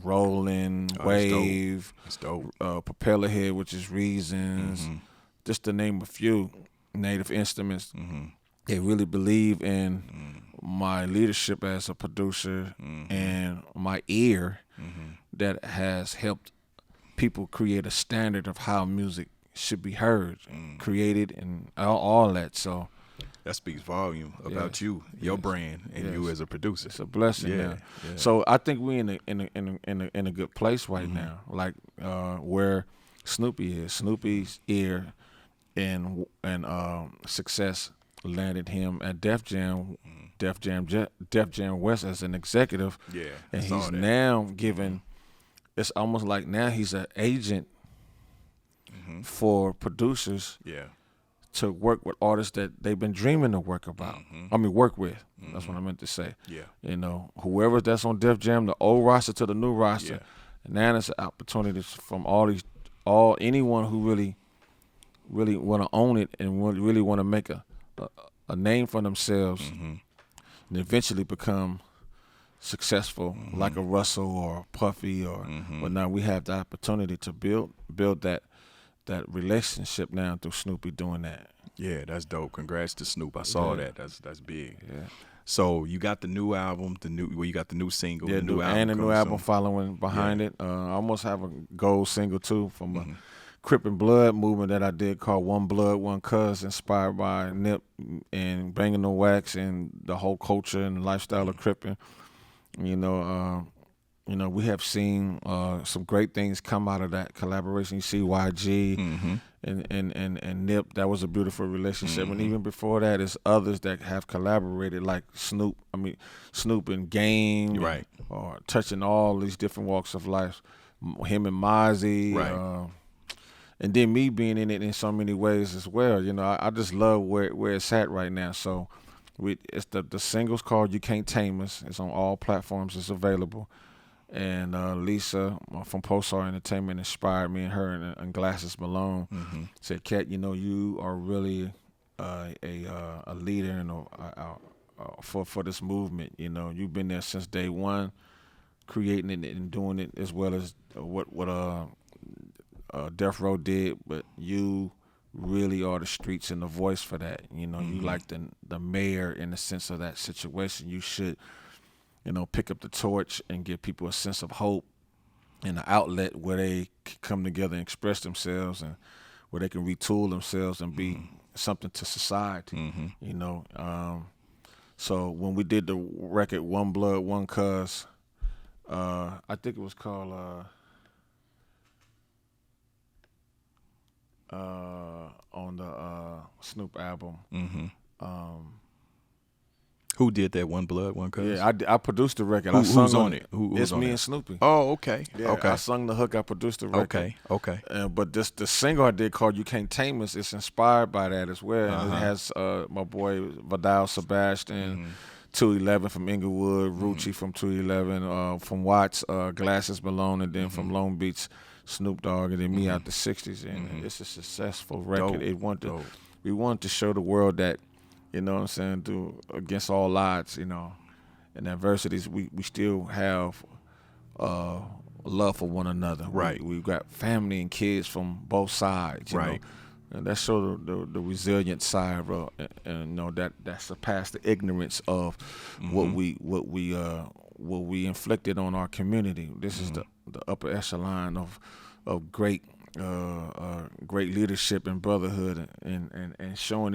Rollin, Wave, That's dope. Propellerhead, which is Reasons, just to name a few, Native Instruments. They really believe in my leadership as a producer and my ear that has helped people create a standard of how music should be heard, created, and all that. So that speaks volume about you, your brand, and you as a producer. It's a blessing. Yeah. So I think we in a good place right now, like where Snoopy is. Snoopy's ear and success landed him at Def Jam West as an executive. Yeah, and saw he's that. now given. It's almost like now he's an agent for producers to work with artists that they've been dreaming to work about. Work with. That's what I meant to say. Yeah. You know, whoever that's on Def Jam, the old roster to the new roster. Yeah. And now it's an opportunity from anyone who really want to own it and really want to make a name for themselves and eventually become successful, like a Russell or Puffy or but now we have the opportunity to build that relationship now through Snoopy doing that. Yeah, that's dope. Congrats to Snoop. I saw that. That's big. Yeah. So you got the new album, you got the new single, Yeah, the new album, and the new coming album soon. following behind it. I almost have a gold single too from a Crip and Blood movement that I did called One Blood, One Cuz, inspired by Nip and Bangin the Wax and the whole culture and the lifestyle of Crippin'. We have seen some great things come out of that collaboration. You see YG and Nip. That was a beautiful relationship. And even before that, there's others that have collaborated, like Snoop and Game, Right. or touching all these different walks of life. Him and Mozzie, Right. and then me being in it in so many ways as well. I just love where it's at right now. So it's the single's called You Can't Tame Us. It's on all platforms. It's available. And Lisa from Pulsar Entertainment inspired me and her and Glasses Malone. Said, Cat, you are really a leader and for this movement. You've been there since day one, creating it and doing it as well as what Death Row did. But you really are the streets and the voice for that. You like the mayor in the sense of that situation. You should pick up the torch and give people a sense of hope and an outlet where they can come together and express themselves, and where they can retool themselves and be something to society. So when we did the record One Blood, One Cuz, I think it was called on the Snoop album. Who did that One Blood, One Cuz? Yeah, I produced the record. Who's on it? Who's It's on me it? and Snoopy. Oh, okay. Yeah, Okay. I sung the hook. I produced the record. Okay. But the single I did called "You Can't Tame Us" is inspired by that as well. And it has my boy Vidal Sebastian, 211 from Inglewood, Rucci from 211, from Watts, Glasses Malone, and then from Long Beach, Snoop Dogg, and then me out the '60s. And it's a successful record. Dope. We wanted to show the world that, against all odds, and adversities, we still have love for one another. Right. We've got family and kids from both sides. You Right. know? And that showed the resilient side of and that surpassed the ignorance of what we inflicted on our community. This is the upper echelon of great leadership and brotherhood, and showing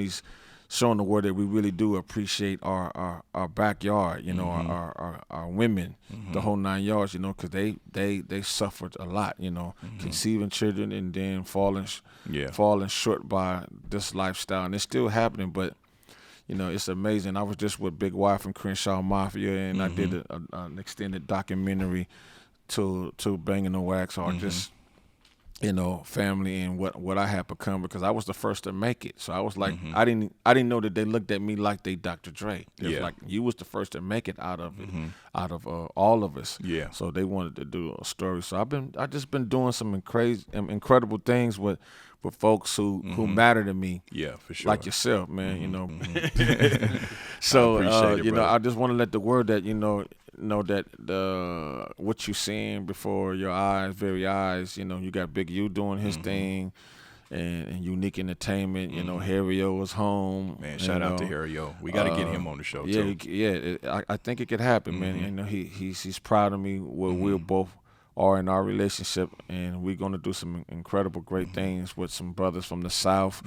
the world that we really do appreciate our backyard, our women, the whole 9 yards, because they suffered a lot, conceiving children and then falling short by this lifestyle, and it's still happening. But it's amazing. I was just with Big Y from Crenshaw Mafia, and I did an extended documentary to Bangin the Wax, or just family and what I had become, because I was the first to make it. So I was like, I didn't know that they looked at me like they Dr. Dre. It was like, you was the first to make it out of it, out of all of us. Yeah. So they wanted to do a story. So I just been doing some incredible things with folks who matter to me. Yeah, for sure. Like yourself, man. So I appreciate it, brother. I just want to let the word that know that what you seeing before your very eyes, you got Big U doing his thing, and Unique Entertainment, Harry O is home. Man, shout out to Harry O. We got to get him on the show too. I think it could happen, man. He's proud of me where we both are in our relationship, and we're gonna do some incredible, great things with some brothers from the South,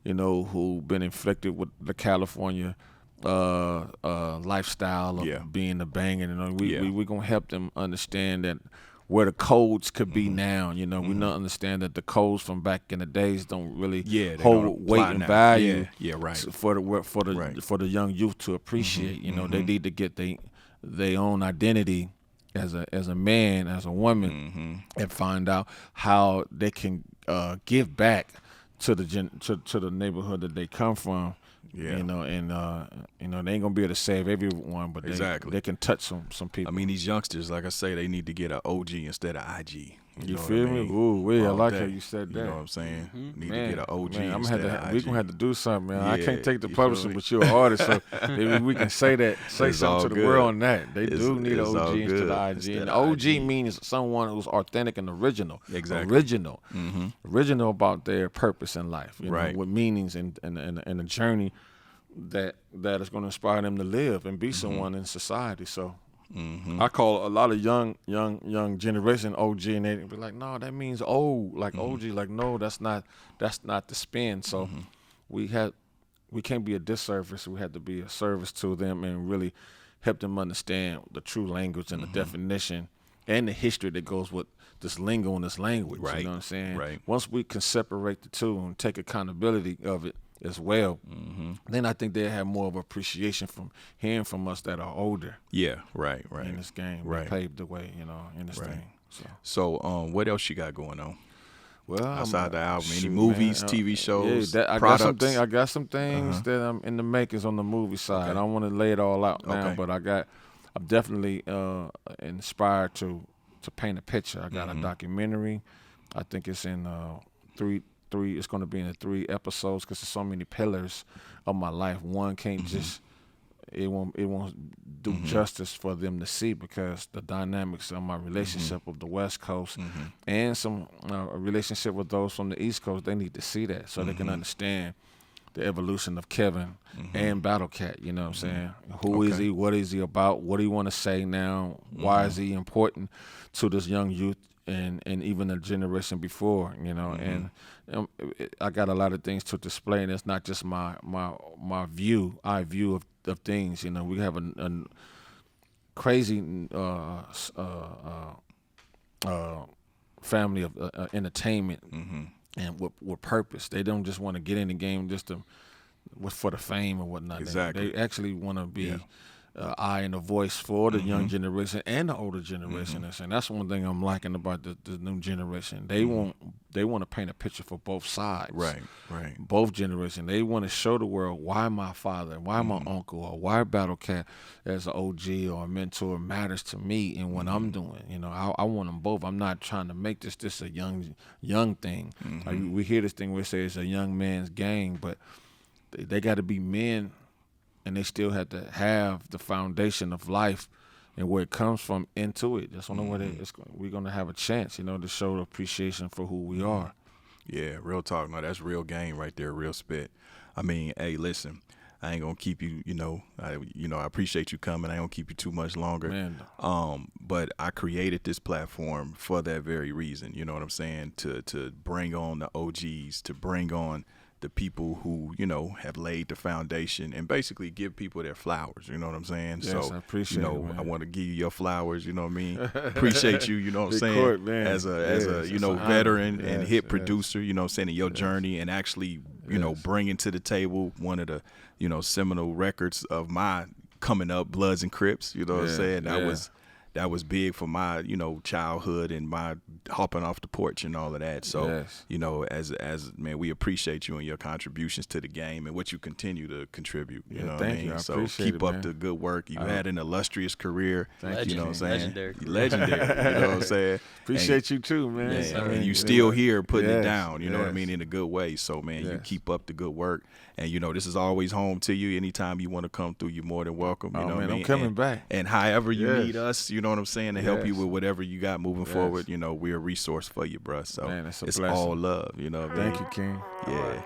who been inflicted with the California lifestyle of being a banging. We're gonna help them understand that where the codes could be now. We not understand that the codes from back in the days don't really hold weight and value. Right. For the young youth to appreciate. They need to get their own identity as a man, as a woman, and find out how they can give back to the neighborhood that they come from. Yeah. They ain't gonna be able to save everyone, but they can touch some people. I mean, these youngsters, like I say, they need to get an OG instead of IG. You know feel what I me? mean? Ooh, I All like day. how you said that. You know what I'm saying? Need Man, to get an OG. man, I'm instead gonna of we IG. gonna have to do something, man. I Yeah, can't take the you publishing, feel me? but you're an artist, so maybe we can say It's all something to the good. world on that. They It's- do need an it's all OG instead good. of IG. Instead And of OG IG. means someone who's authentic and original. Exactly. Original. Mm-hmm. Original about their purpose in life, you Right. know, with meanings and a journey that is going to inspire them to live and be someone in society. So I call a lot of young generation OG, and they be like, no, that means old, like OG. Like, no, that's not the spin. So we can't be a disservice. We had to be a service to them and really help them understand the true language and the definition and the history that goes with this lingo and this language. Right. You know what I'm saying? Right. Once we can separate the two and take accountability of it as well, then I think they'll have more of appreciation from hearing from us that are older Yeah. Right. in this game. We Right. paved the way, you know, in this Right. thing. So, what else you got going on? Well, Outside the album, any shoot, movies, man, TV shows, I products? got some things that I'm in the makers on the movie side. Okay. I don't want to lay it all out now, Okay. but I'm definitely inspired to paint a picture. I got a documentary. I think it's in three. It's going to be in 3 episodes because there's so many pillars of my life. One can't just. It won't do justice for them to see because the dynamics of my relationship with the West Coast and some relationship with those from the East Coast, they need to see that so they can understand the evolution of Kevin and Battlecat. You know what I'm saying? Who is he? What is he about? What do you want to say now? Why is he important to this young youth? And even the generation before, you know, and I got a lot of things to display, and it's not just my view of things. You know, we have a crazy family of entertainment and with purpose. They don't just want to get in the game just for the fame or whatnot. Exactly. They actually want to be. Eye and a voice for the young generation and the older generation, and that's one thing I'm liking about the new generation. They want to paint a picture for both sides, Right. both generations. They want to show the world why my father, why my uncle, or why Battlecat as an OG or a mentor matters to me and what I'm doing. You know, I want them both. I'm not trying to make this a young thing. Like we hear this thing where it says it's a young man's game, but they got to be men. And they still have to have the foundation of life and where it comes from into it. That's the only way we're going to have a chance, you know, to show the appreciation for who we are. Yeah, real talk. No, that's real game right there, real spit. I mean, hey, listen, I ain't gonna keep you. I appreciate you coming. I ain't gonna keep you too much longer. Man. But I created this platform for that very reason. You know what I'm saying? To bring on the OGs, to bring on the people who, have laid the foundation and basically give people their flowers, you know what I'm saying? Yes, so, I appreciate it, man. I want to give you your flowers, you know what I mean? Appreciate you, you know what I'm Big saying? Court, man. As a Yes, it's an veteran honor. and Yes, hit yes. producer, you know what I'm saying, in your journey and actually, bringing to the table one of the, seminal records of my coming up, Bloods and Crips, you know what I'm saying? That was big for my, childhood and my hopping off the porch and all of that. So, Yes. as man, we appreciate you and your contributions to the game and what you continue to contribute. You know what I thank mean? you. I So appreciate keep it, up man. the good work. You had an illustrious career. Thank You know what I'm saying? Legendary career. Legendary. You know what I'm saying? Appreciate you too, man. Yeah, I mean, and you still here putting it yes, down, you know what I yes. mean, in a good way. So, man, you Yes. keep up the good work. And, this is always home to you. Anytime you want to come through, you're more than welcome. You Oh, know what man, I mean? I'm coming and, back. And however you Yes. need us, you know what I'm saying, to help you Yes. with whatever you got moving Yes. forward, we're a resource for you, bruh. So Man, it's a it's blessing. all love, you know what I mean? Thank you, King. Yeah.